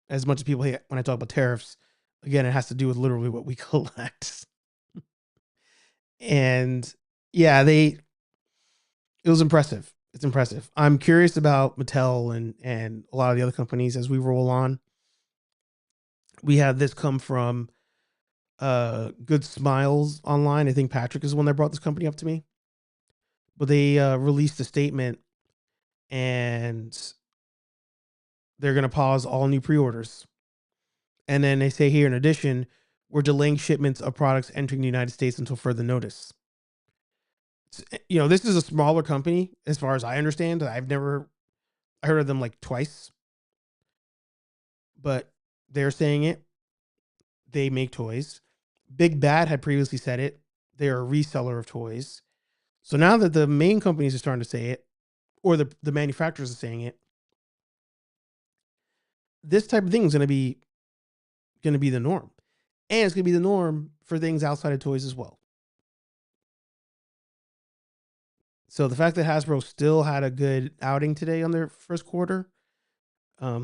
[SPEAKER 1] As much as people hate when I talk about tariffs, again, it has to do with literally what we collect. And yeah, it was impressive. It's impressive. I'm curious about Mattel and a lot of the other companies as we roll on. We had this come from Good Smiles online. I think Patrick is the one that brought this company up to me. But they released a statement, and they're going to pause all new pre-orders. And then they say here, in addition, we're delaying shipments of products entering the United States until further notice. This is a smaller company, as far as I understand. I heard of them like twice, but they're saying it. They make toys. Big Bad had previously said it. They're a reseller of toys. So now that the main companies are starting to say it, or the manufacturers are saying it, this type of thing is going to be the norm. And it's going to be the norm for things outside of toys as well. So the fact that Hasbro still had a good outing today on their first quarter,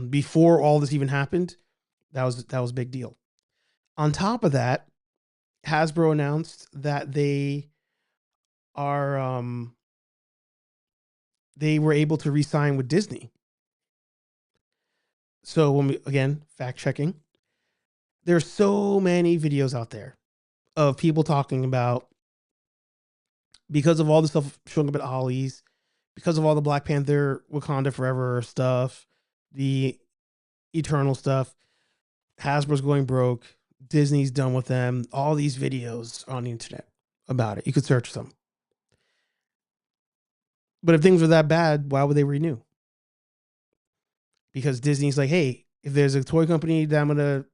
[SPEAKER 1] before all this even happened, that was a big deal. On top of that, Hasbro announced that they were able to re-sign with Disney. So again, fact checking, there's so many videos out there of people talking about, because of all the stuff showing up at Ollie's, because of all the Black Panther Wakanda Forever stuff, the Eternal stuff, Hasbro's going broke, Disney's done with them. All these videos on the internet about it. You could search them. But if things were that bad, why would they renew? Because Disney's like, hey, if there's a toy company that I'm going to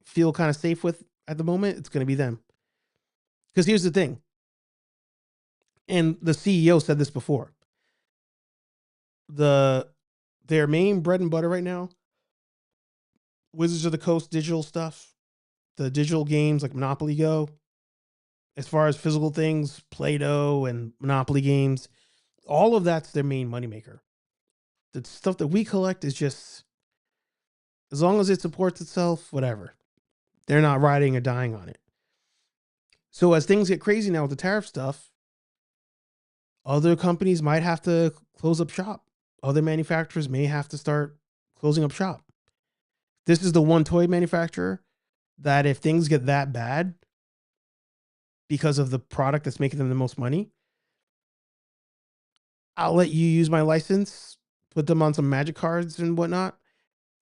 [SPEAKER 1] feel kind of safe with at the moment, it's going to be them. Because here's the thing. And the CEO said this before. Their main bread and butter right now, Wizards of the Coast digital stuff, the digital games like Monopoly Go. As far as physical things, Play-Doh and Monopoly games, all of that's their main moneymaker. The stuff that we collect is just, as long as it supports itself, whatever. They're not riding or dying on it. So as things get crazy now with the tariff stuff, other companies might have to close up shop. Other manufacturers may have to start closing up shop. This is the one toy manufacturer that if things get that bad because of the product that's making them the most money, I'll let you use my license, put them on some magic cards and whatnot,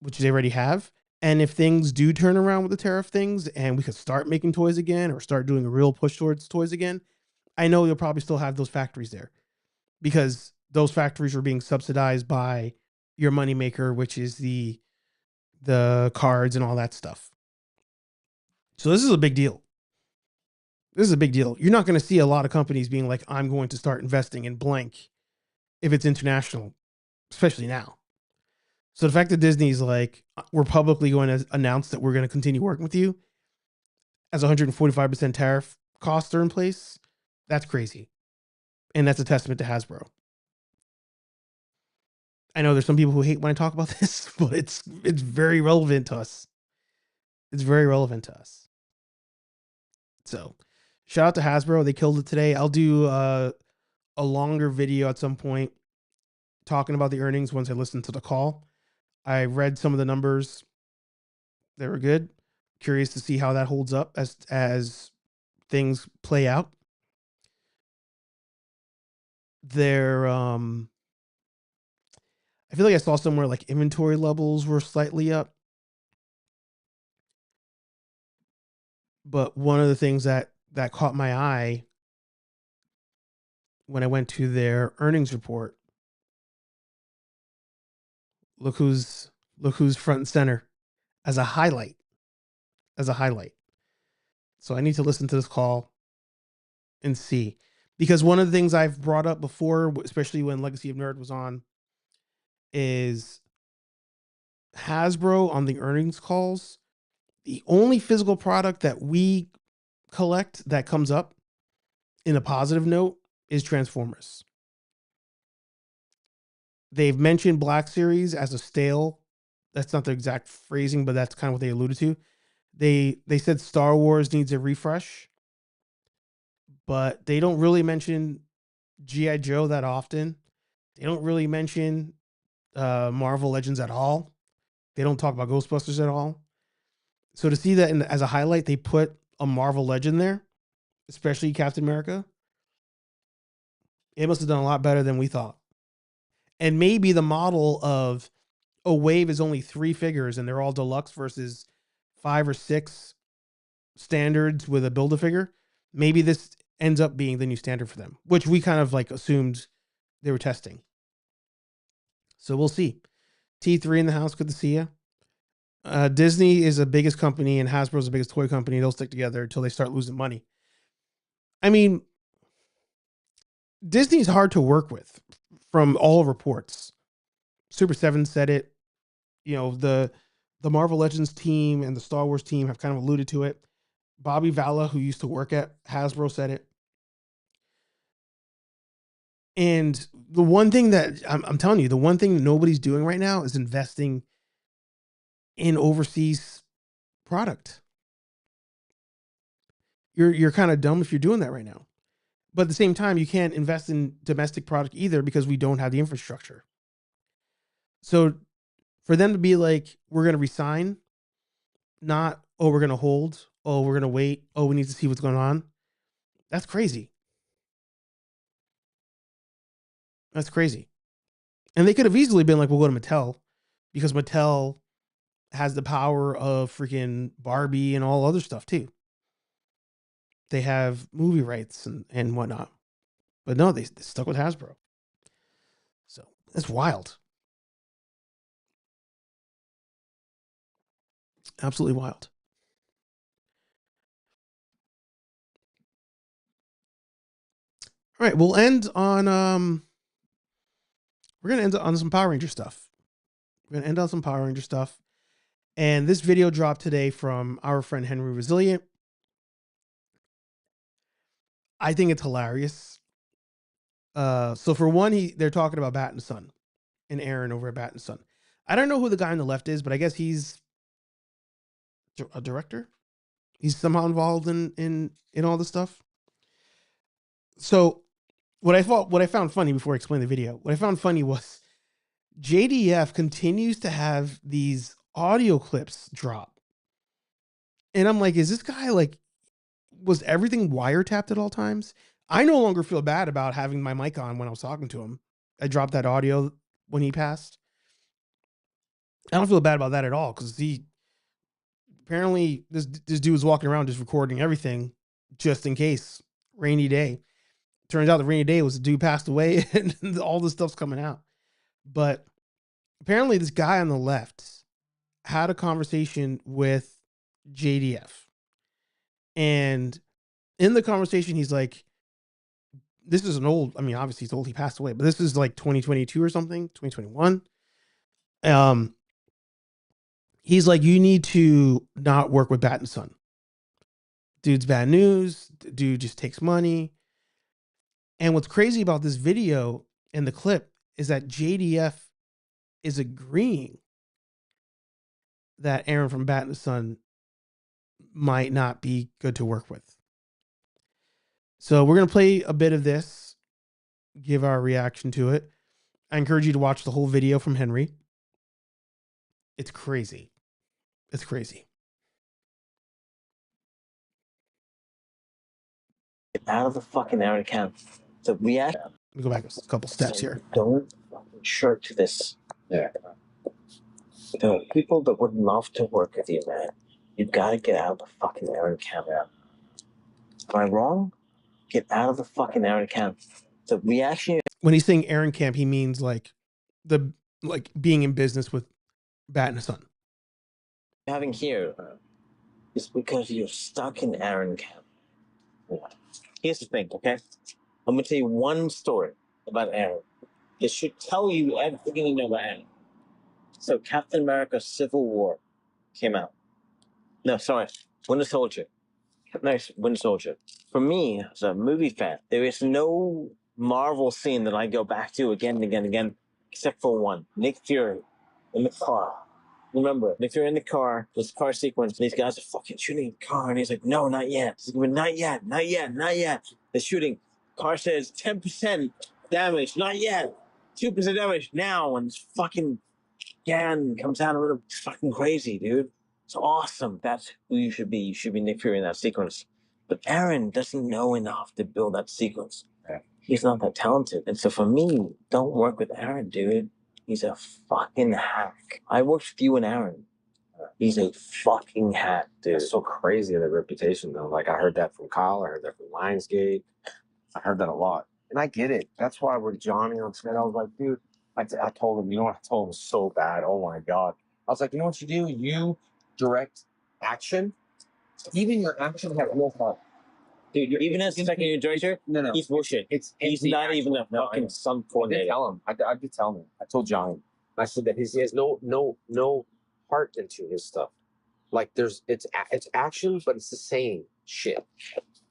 [SPEAKER 1] which they already have. And if things do turn around with the tariff things and we could start making toys again or start doing a real push towards toys again, I know you'll probably still have those factories there because those factories are being subsidized by your moneymaker, which is the cards and all that stuff. So this is a big deal. This is a big deal. You're not going to see a lot of companies being like, I'm going to start investing in blank if it's international, especially now. So the fact that Disney's like, we're publicly going to announce that we're going to continue working with you as 145% tariff costs are in place, that's crazy. And that's a testament to Hasbro. I know there's some people who hate when I talk about this, but it's very relevant to us. It's very relevant to us. So shout out to Hasbro. They killed it today. I'll do a longer video at some point talking about the earnings once I listen to the call. I read some of the numbers. They were good. Curious to see how that holds up as things play out. Their I feel like I saw somewhere like inventory levels were slightly up. But one of the things that caught my eye when I went to their earnings report, look who's front and center as a highlight. So I need to listen to this call and see. Because one of the things I've brought up before, especially when Legacy of Nerd was on, is Hasbro on the earnings calls. The only physical product that we collect that comes up in a positive note is Transformers. They've mentioned Black Series as a stale. That's not the exact phrasing, but that's kind of what they alluded to. They said Star Wars needs a refresh, but they don't really mention G.I. Joe that often. They don't really mention Marvel Legends at all. They don't talk about Ghostbusters at all. So to see that as a highlight, they put a Marvel Legend there, especially Captain America. It must have done a lot better than we thought. And maybe the model of a wave is only 3 figures and they're all deluxe versus 5 or 6 standards with a Build-A-Figure. Maybe this ends up being the new standard for them, which we kind of like assumed they were testing. So we'll see. T3 in the house. Good to see you. Disney is the biggest company and Hasbro is the biggest toy company. They'll stick together until they start losing money. I mean, Disney's hard to work with from all reports. Super 7 said it. You know, the Marvel Legends team and the Star Wars team have kind of alluded to it. Bobby Valla, who used to work at Hasbro, said it. And the one thing that I'm telling you, the one thing that nobody's doing right now is investing in overseas product. You're kind of dumb if you're doing that right now. But at the same time, you can't invest in domestic product either because we don't have the infrastructure. So for them to be like, we're going to resign, not, oh, we're going to hold, oh, we're going to wait, oh, we need to see what's going on. That's crazy. That's crazy. And they could have easily been like, we'll go to Mattel because Mattel has the power of freaking Barbie and all other stuff too. They have movie rights and whatnot. But no, they stuck with Hasbro. So that's wild. Absolutely wild. All right, we'll end on we're gonna end on some Power Ranger stuff. And this video dropped today from our friend Henry Resilient. I think it's hilarious. So for one, they're talking about Bat and Son and Aaron over at Bat and Son. I don't know who the guy on the left is, but I guess he's a director. He's somehow involved in all this stuff. So what I found funny before I explain the video, what I found funny was JDF continues to have these audio clips drop. And I'm like, is this guy like, was everything wiretapped at all times? I no longer feel bad about having my mic on when I was talking to him. I dropped that audio when he passed. I don't feel bad about that at all, because apparently this dude was walking around just recording everything just in case. Rainy day. Turns out the rainy day was the dude passed away and all this stuff's coming out. But apparently this guy on the left had a conversation with JDF. And in the conversation, he's like, this is obviously he's old, he passed away, but this is like 2022 or something, 2021. He's like, you need to not work with Bat and Son. Dude's bad news. Dude just takes money. And what's crazy about this video and the clip is that JDF is agreeing that Aaron from Bat and Son might not be good to work with. So we're going to play a bit of this, give our reaction to it. I encourage you to watch the whole video from Henry. It's crazy. It's crazy.
[SPEAKER 5] Get out of the fucking Aaron camp. The reaction.
[SPEAKER 1] Let me go back a couple steps here.
[SPEAKER 5] Don't fucking shirk to this. Yeah. There are people that would love to work with you, man. You've got to get out of the fucking Aaron camp. Am I wrong? Get out of the fucking Aaron camp. The reaction.
[SPEAKER 1] When he's saying Aaron camp, he means like being in business with Bat and Son.
[SPEAKER 5] Having here is because you're stuck in Aaron camp. Here's the thing, okay? I'm gonna tell you one story about Aaron. It should tell you everything you know about Aaron. So Captain America Civil War came out. No, sorry, Winter Soldier. Nice, Winter Soldier. For me, as a movie fan, there is no Marvel scene that I go back to again and again and again, except for one. Nick Fury in the car. Remember, Nick Fury in the car, this car sequence, and these guys are fucking shooting the car, and he's like, no, not yet. He's like, not yet, not yet, not yet. They're shooting. Car says 10% damage, not yet. 2% damage now, and this fucking can comes out of it. It's fucking crazy, dude. It's awesome. That's who you should be. You should be Nick Fury in that sequence. But Aaron doesn't know enough to build that sequence. Yeah. He's not that talented. And so for me, don't work with Aaron, dude. He's a fucking hack. I worked with you and Aaron. He's a fucking hack, dude.
[SPEAKER 6] That's so crazy, that reputation, though. Like, I heard that from Kyle. I heard that from Lionsgate. I heard that a lot. And I get it. That's why with Johnny on set, I was like, dude, I told him, you know what? I told him so bad. Oh, my God. I was like, you know what you do? You direct action. Even your action has no fun.
[SPEAKER 5] Dude, even as second year director,
[SPEAKER 6] no,
[SPEAKER 5] he's bullshit. He's not even a fucking stunt coordinator.
[SPEAKER 6] I did tell him. I did tell him. I told Johnny. I said that he has no heart into his stuff. Like it's action, but it's the same shit.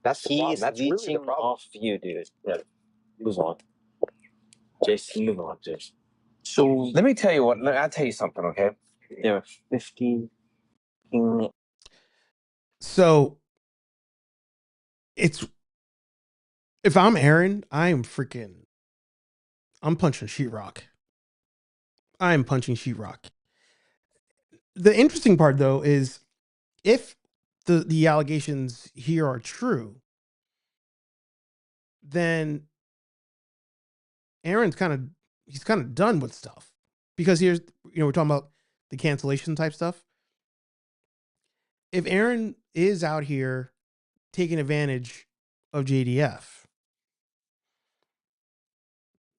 [SPEAKER 6] That's the problem. That's really the problem.
[SPEAKER 5] Off you, dude. Yeah. Move on. Jason, move on, Jason.
[SPEAKER 6] So let me tell you what. I'll tell you something, okay?
[SPEAKER 5] There are 50.
[SPEAKER 1] So if I'm Aaron, I'm punching sheetrock. I'm punching sheetrock. The interesting part, though, is if the allegations here are true, then Aaron's kind of done with stuff, because we're talking about the cancellation type stuff. If Aaron is out here taking advantage of JDF,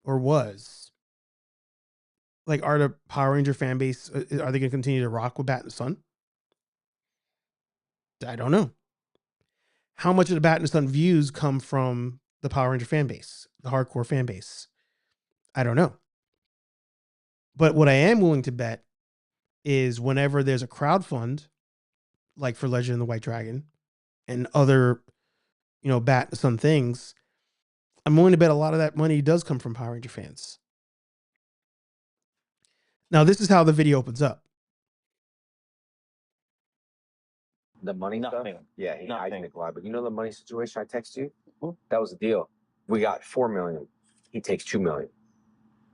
[SPEAKER 1] or was, like, are the Power Ranger fan base, are they going to continue to rock with Bat and Son? I don't know. How much of the Bat and Son views come from the Power Ranger fan base, the hardcore fan base. I don't know. But what I am willing to bet is whenever there's a crowdfund, like for Legend of the White Dragon and other, Bat some things, I'm willing to bet a lot of that money does come from Power Ranger fans. Now, this is how the video opens up.
[SPEAKER 6] The money stuff?
[SPEAKER 5] Nothing.
[SPEAKER 6] Yeah, he hides
[SPEAKER 5] Nothing.
[SPEAKER 6] Nikolai. But you know the money situation I text you? That was the deal. We got $4 million. He takes $2 million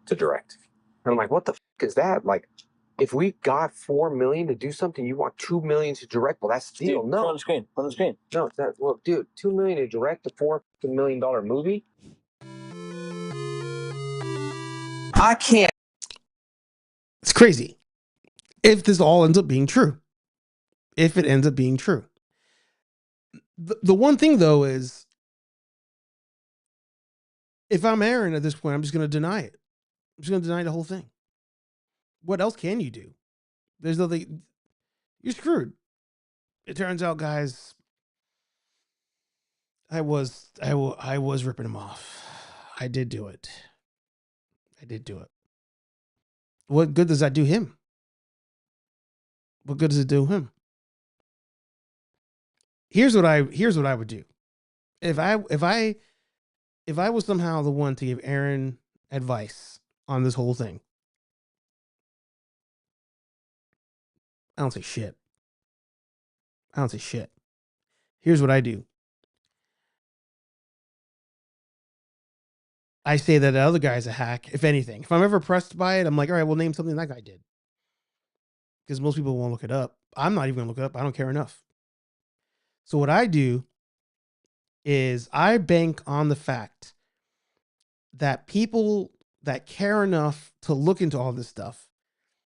[SPEAKER 6] to direct. And I'm like, what the is that? Like, if we got $4 million to do something, you want $2 million to direct? Well, that's the deal.
[SPEAKER 5] Dude,
[SPEAKER 6] No,
[SPEAKER 5] put on the screen. Put on the screen.
[SPEAKER 6] no, it's not. Well, dude, $2 million to direct a $4 million movie? I can't.
[SPEAKER 1] It's crazy. If this all ends up being true. If it ends up being true. The one thing, though, is if I'm Aaron at this point, I'm just going to deny it. I'm just going to deny the whole thing. What else can you do? There's nothing. You're screwed. It turns out, guys, I was ripping him off. I did do it. What good does that do him? What good does it do him? Here's what I would do. If I was somehow the one to give Aaron advice on this whole thing, I don't say shit. Here's what I do. I say that the other guy's a hack, if anything. If I'm ever pressed by it, I'm like, all right, well, name something that guy did. Because most people won't look it up. I'm not even going to look it up. I don't care enough. So what I do is I bank on the fact that people that care enough to look into all this stuff,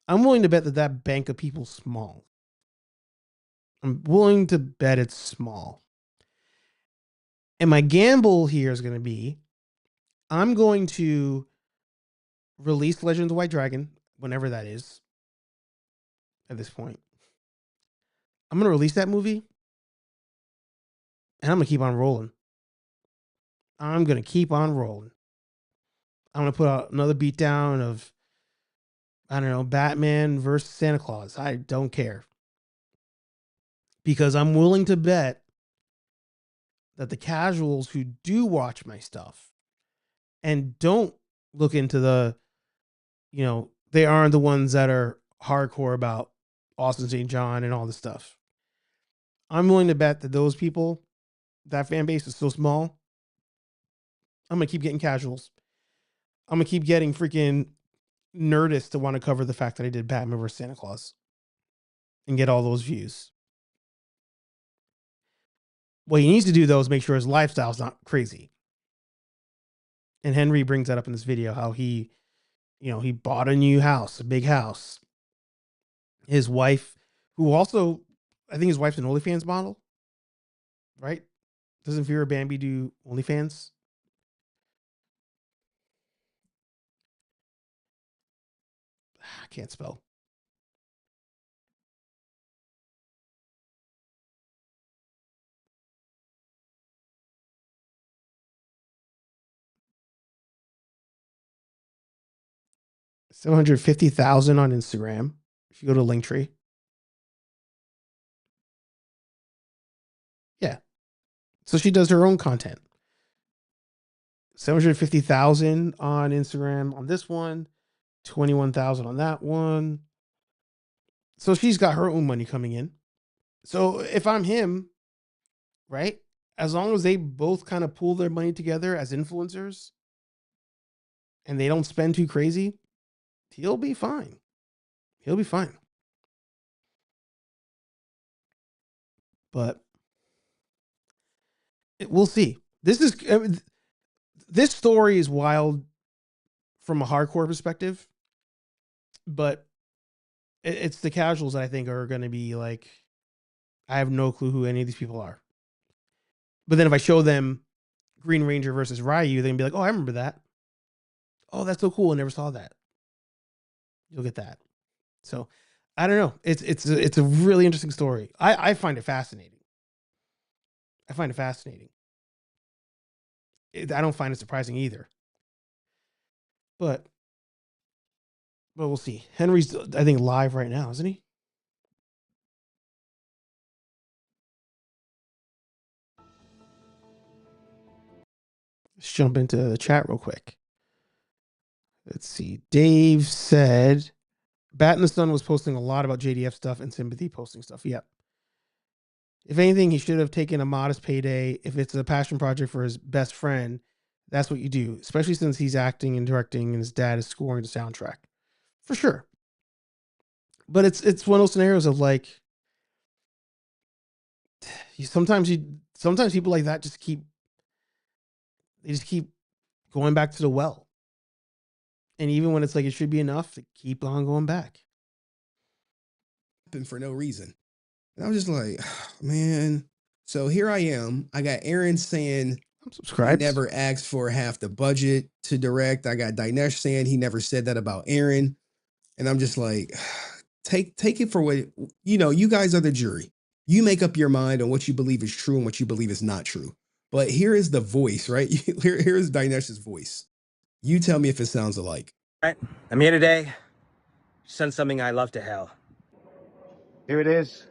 [SPEAKER 1] I'm willing to bet that bank of people is small. I'm willing to bet it's small. And my gamble here is going to be, I'm going to release Legend of the White Dragon, whenever that is, at this point. I'm going to release that movie, and I'm going to keep on rolling. I'm going to put out another beatdown of, I don't know, Batman versus Santa Claus. I don't care. Because I'm willing to bet that the casuals who do watch my stuff and don't look into the, they aren't the ones that are hardcore about Austin St. John and all this stuff. I'm willing to bet that those people, that fan base is so small, I'm going to keep getting casuals. I'm going to keep getting freaking nerdists to want to cover the fact that I did Batman vs. Santa Claus and get all those views. What he needs to do, though, is make sure his lifestyle's not crazy. And Henry brings that up in this video, how he bought a new house, a big house. His wife, who also, I think his wife's an OnlyFans model, right? Doesn't Vera Bambi do OnlyFans? I can't spell. $750,000 on Instagram. If you go to Linktree. Yeah. So she does her own content. 750,000 on Instagram on this one, 21,000 on that one. So she's got her own money coming in. So if I'm him, right? As long as they both kind of pool their money together as influencers and they don't spend too crazy, he'll be fine. But we'll see. This story is wild from a hardcore perspective, but it's the casuals that I think are going to be like, I have no clue who any of these people are. But then if I show them Green Ranger versus Ryu, they're going to be like, oh, I remember that. Oh, that's so cool. I never saw that. You'll get that. So I don't know. It's a really interesting story. I find it fascinating. I don't find it surprising either. But we'll see. Henry's, I think, live right now, isn't he? Let's jump into the chat real quick. Let's see. Dave said, Bat in the Sun was posting a lot about JDF stuff and Sympathy posting stuff. Yep. If anything, he should have taken a modest payday. If it's a passion project for his best friend, that's what you do, especially since he's acting and directing and his dad is scoring the soundtrack. For sure. But it's one of those scenarios of like, sometimes people like that just keep going back to the well. And even when it's like it should be enough, they keep on going back.
[SPEAKER 7] For no reason. And I was just like, man. So here I am. I got Aaron saying
[SPEAKER 1] I'm subscribed.
[SPEAKER 7] he never asked for half the budget to direct. I got Dinesh saying he never said that about Aaron. And I'm just like, take it for what, you guys are the jury. You make up your mind on what you believe is true and what you believe is not true. But here is the voice, right? Here's Dinesh's voice. You tell me if it sounds alike.
[SPEAKER 8] All right, I'm here today. Send something I love to hell. Here it is.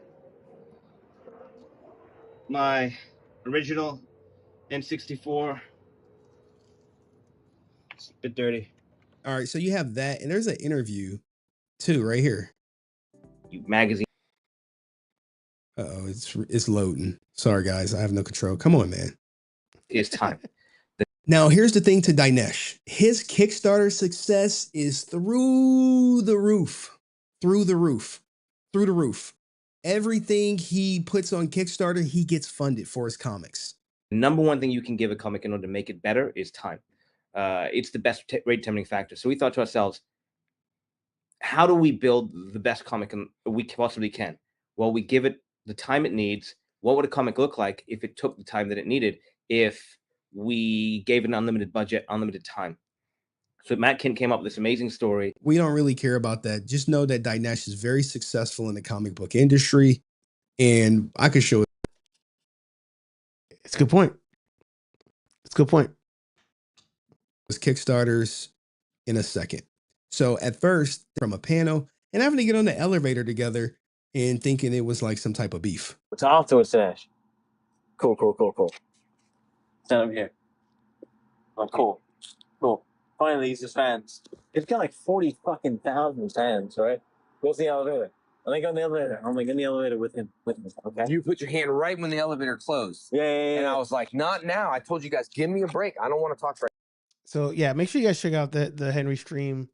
[SPEAKER 8] My original N64. It's a bit dirty.
[SPEAKER 7] All right, so you have that, and there's an interview too right here.
[SPEAKER 8] You magazine.
[SPEAKER 7] Uh-oh, it's loading. Sorry, guys, I have no control. Come on, man.
[SPEAKER 8] It's time.
[SPEAKER 7] Now, here's the thing to Dinesh. His Kickstarter success is through the roof. Through the roof. Through the roof. Everything he puts on Kickstarter, he gets funded for his comics.
[SPEAKER 8] The number one thing you can give a comic in order to make it better is time. It's the best rate determining factor. So we thought to ourselves, how do we build the best comic we possibly can? Well, we give it the time it needs. What would a comic look like if it took the time that it needed, if we gave an unlimited budget, unlimited time? So Matt Kent came up with this amazing story.
[SPEAKER 7] We don't really care about that. Just know that Dinesh is very successful in the comic book industry. And I could show it.
[SPEAKER 1] It's a good point. It's a good point.
[SPEAKER 7] His Kickstarters in a second. So at first, from a panel and having to get on the elevator together and thinking it was like some type of beef.
[SPEAKER 5] It's off to a Sash. Cool. Stand up here. Oh, cool. Finally, he's his fans. It's got like 40 fucking thousand fans, right? Where's the elevator? Let me go in the elevator. I'm like in the elevator with him. Okay.
[SPEAKER 9] You put your hand right when the elevator closed.
[SPEAKER 5] Yeah.
[SPEAKER 9] And I was like, not now. I told you guys, give me a break. I don't want to talk for.
[SPEAKER 1] So yeah, make sure you guys check out the Henry stream.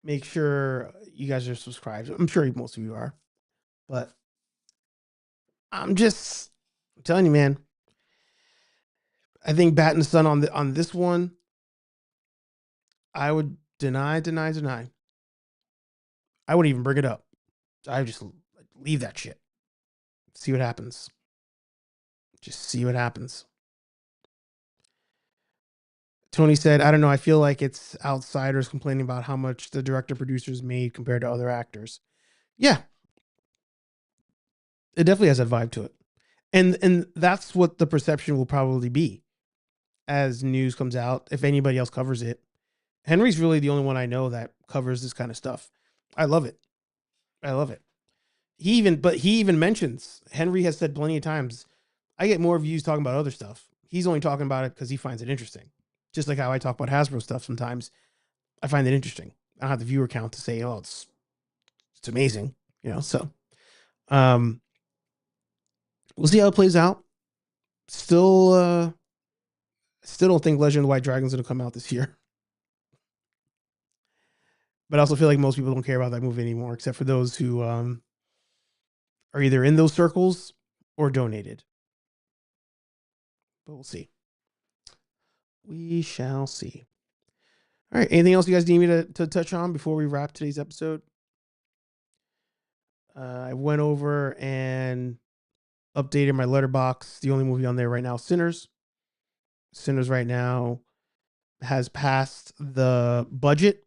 [SPEAKER 1] Make sure you guys are subscribed. I'm sure most of you are, but I'm telling you, man. I think Bat in the Sun on this one, I would deny. I wouldn't even bring it up. I would just leave that shit. See what happens. Just see what happens. Tony said, I don't know. I feel like it's outsiders complaining about how much the director producers made compared to other actors. Yeah. It definitely has that vibe to it. And that's what the perception will probably be as news comes out. If anybody else covers it, Henry's really the only one I know that covers this kind of stuff. I love it. He even mentions, Henry has said plenty of times, I get more views talking about other stuff. He's only talking about it because he finds it interesting. Just like how I talk about Hasbro stuff sometimes. I find it interesting. I don't have the viewer count to say, oh, it's amazing. So we'll see how it plays out. Still don't think Legend of the White Dragon is going to come out this year. But I also feel like most people don't care about that movie anymore, except for those who are either in those circles or donated. But we'll see. We shall see. All right. Anything else you guys need me to touch on before we wrap today's episode? I went over and updated my letterbox. The only movie on there right now, Sinners. Sinners right now has passed the budget,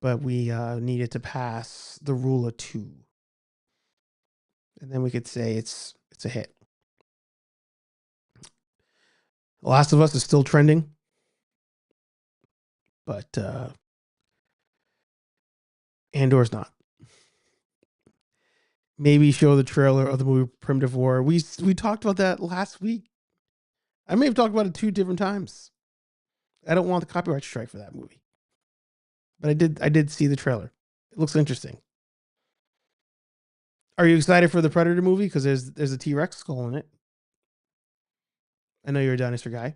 [SPEAKER 1] but we needed to pass the rule of 2. And then we could say it's a hit. Last of Us is still trending. But Andor's not. Maybe show the trailer of the movie Primitive War. We talked about that last week. I may have talked about it 2 different times. I don't want the copyright strike for that movie. But I did see the trailer. It looks interesting. Are you excited for the Predator movie? Because there's a T-Rex skull in it. I know you're a dinosaur guy.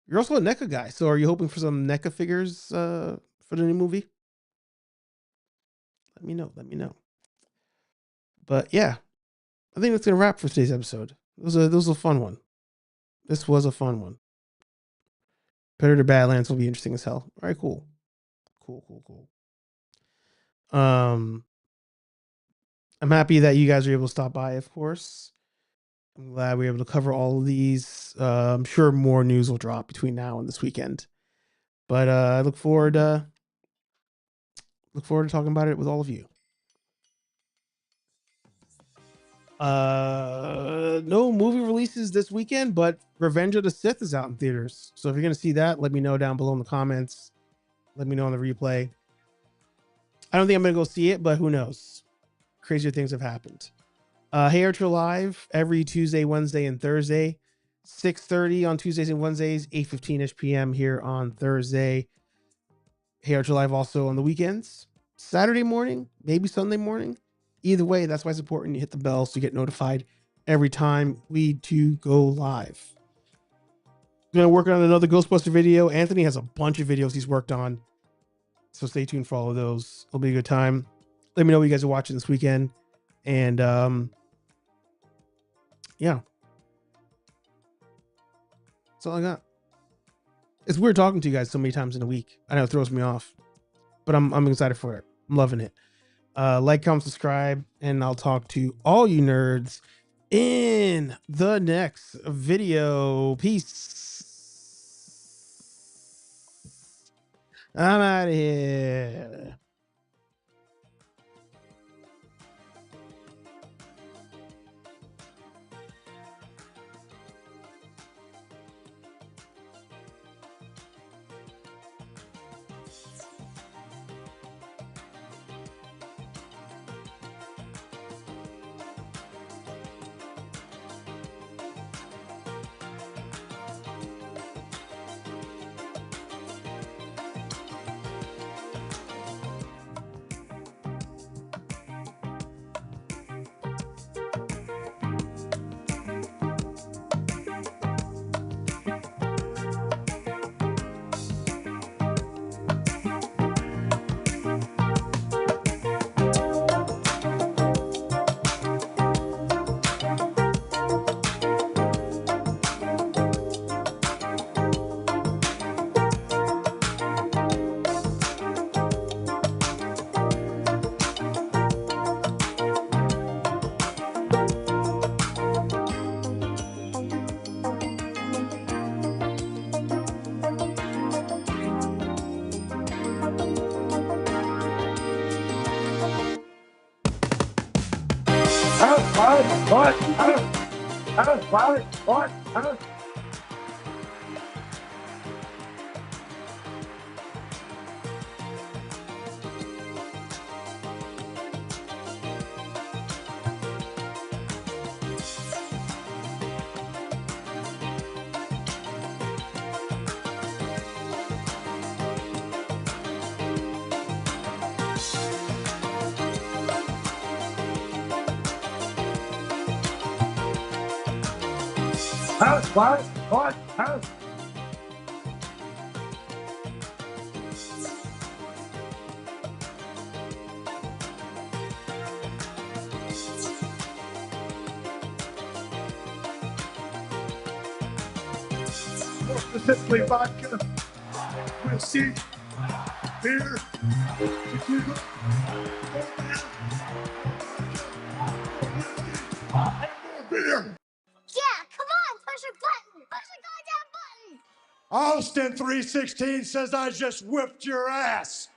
[SPEAKER 1] You're also a NECA guy. So are you hoping for some NECA figures for the new movie? Let me know. But yeah, I think that's gonna wrap for today's episode. It was a fun one. This was a fun one. Predator Badlands will be interesting as hell. All right, cool. I'm happy that you guys are able to stop by, of course. I'm glad we were able to cover all of these. I'm sure more news will drop between now and this weekend. But I look forward to talking about it with all of you. No movie releases this weekend, but Revenge of the Sith is out in theaters. So if you're gonna see that, let me know down below in the comments. Let me know on the replay. I don't think I'm gonna go see it, but who knows? Crazier things have happened. HeyArcher Live every Tuesday, Wednesday, and Thursday. 6:30 on Tuesdays and Wednesdays, 8:15ish p.m. here on Thursday. HeyArcher Live also on the weekends. Saturday morning, maybe Sunday morning. Either way, that's why it's important you hit the bell so you get notified every time we do go live. I'm gonna work on another Ghostbuster video. Anthony has a bunch of videos he's worked on, so stay tuned for all of those. It'll be a good time. Let me know what you guys are watching this weekend, and yeah, that's all I got. It's weird talking to you guys so many times in a week. I know it throws me off, but I'm excited for it. I'm loving it. Like, comment, subscribe, and I'll talk to all you nerds in the next video. Peace. I'm out of here.
[SPEAKER 2] More specifically, vodka, whiskey, beer, tequila, more beer.
[SPEAKER 10] Yeah, come on, push a button. Push the goddamn button.
[SPEAKER 2] Austin 316 says I just whipped your ass.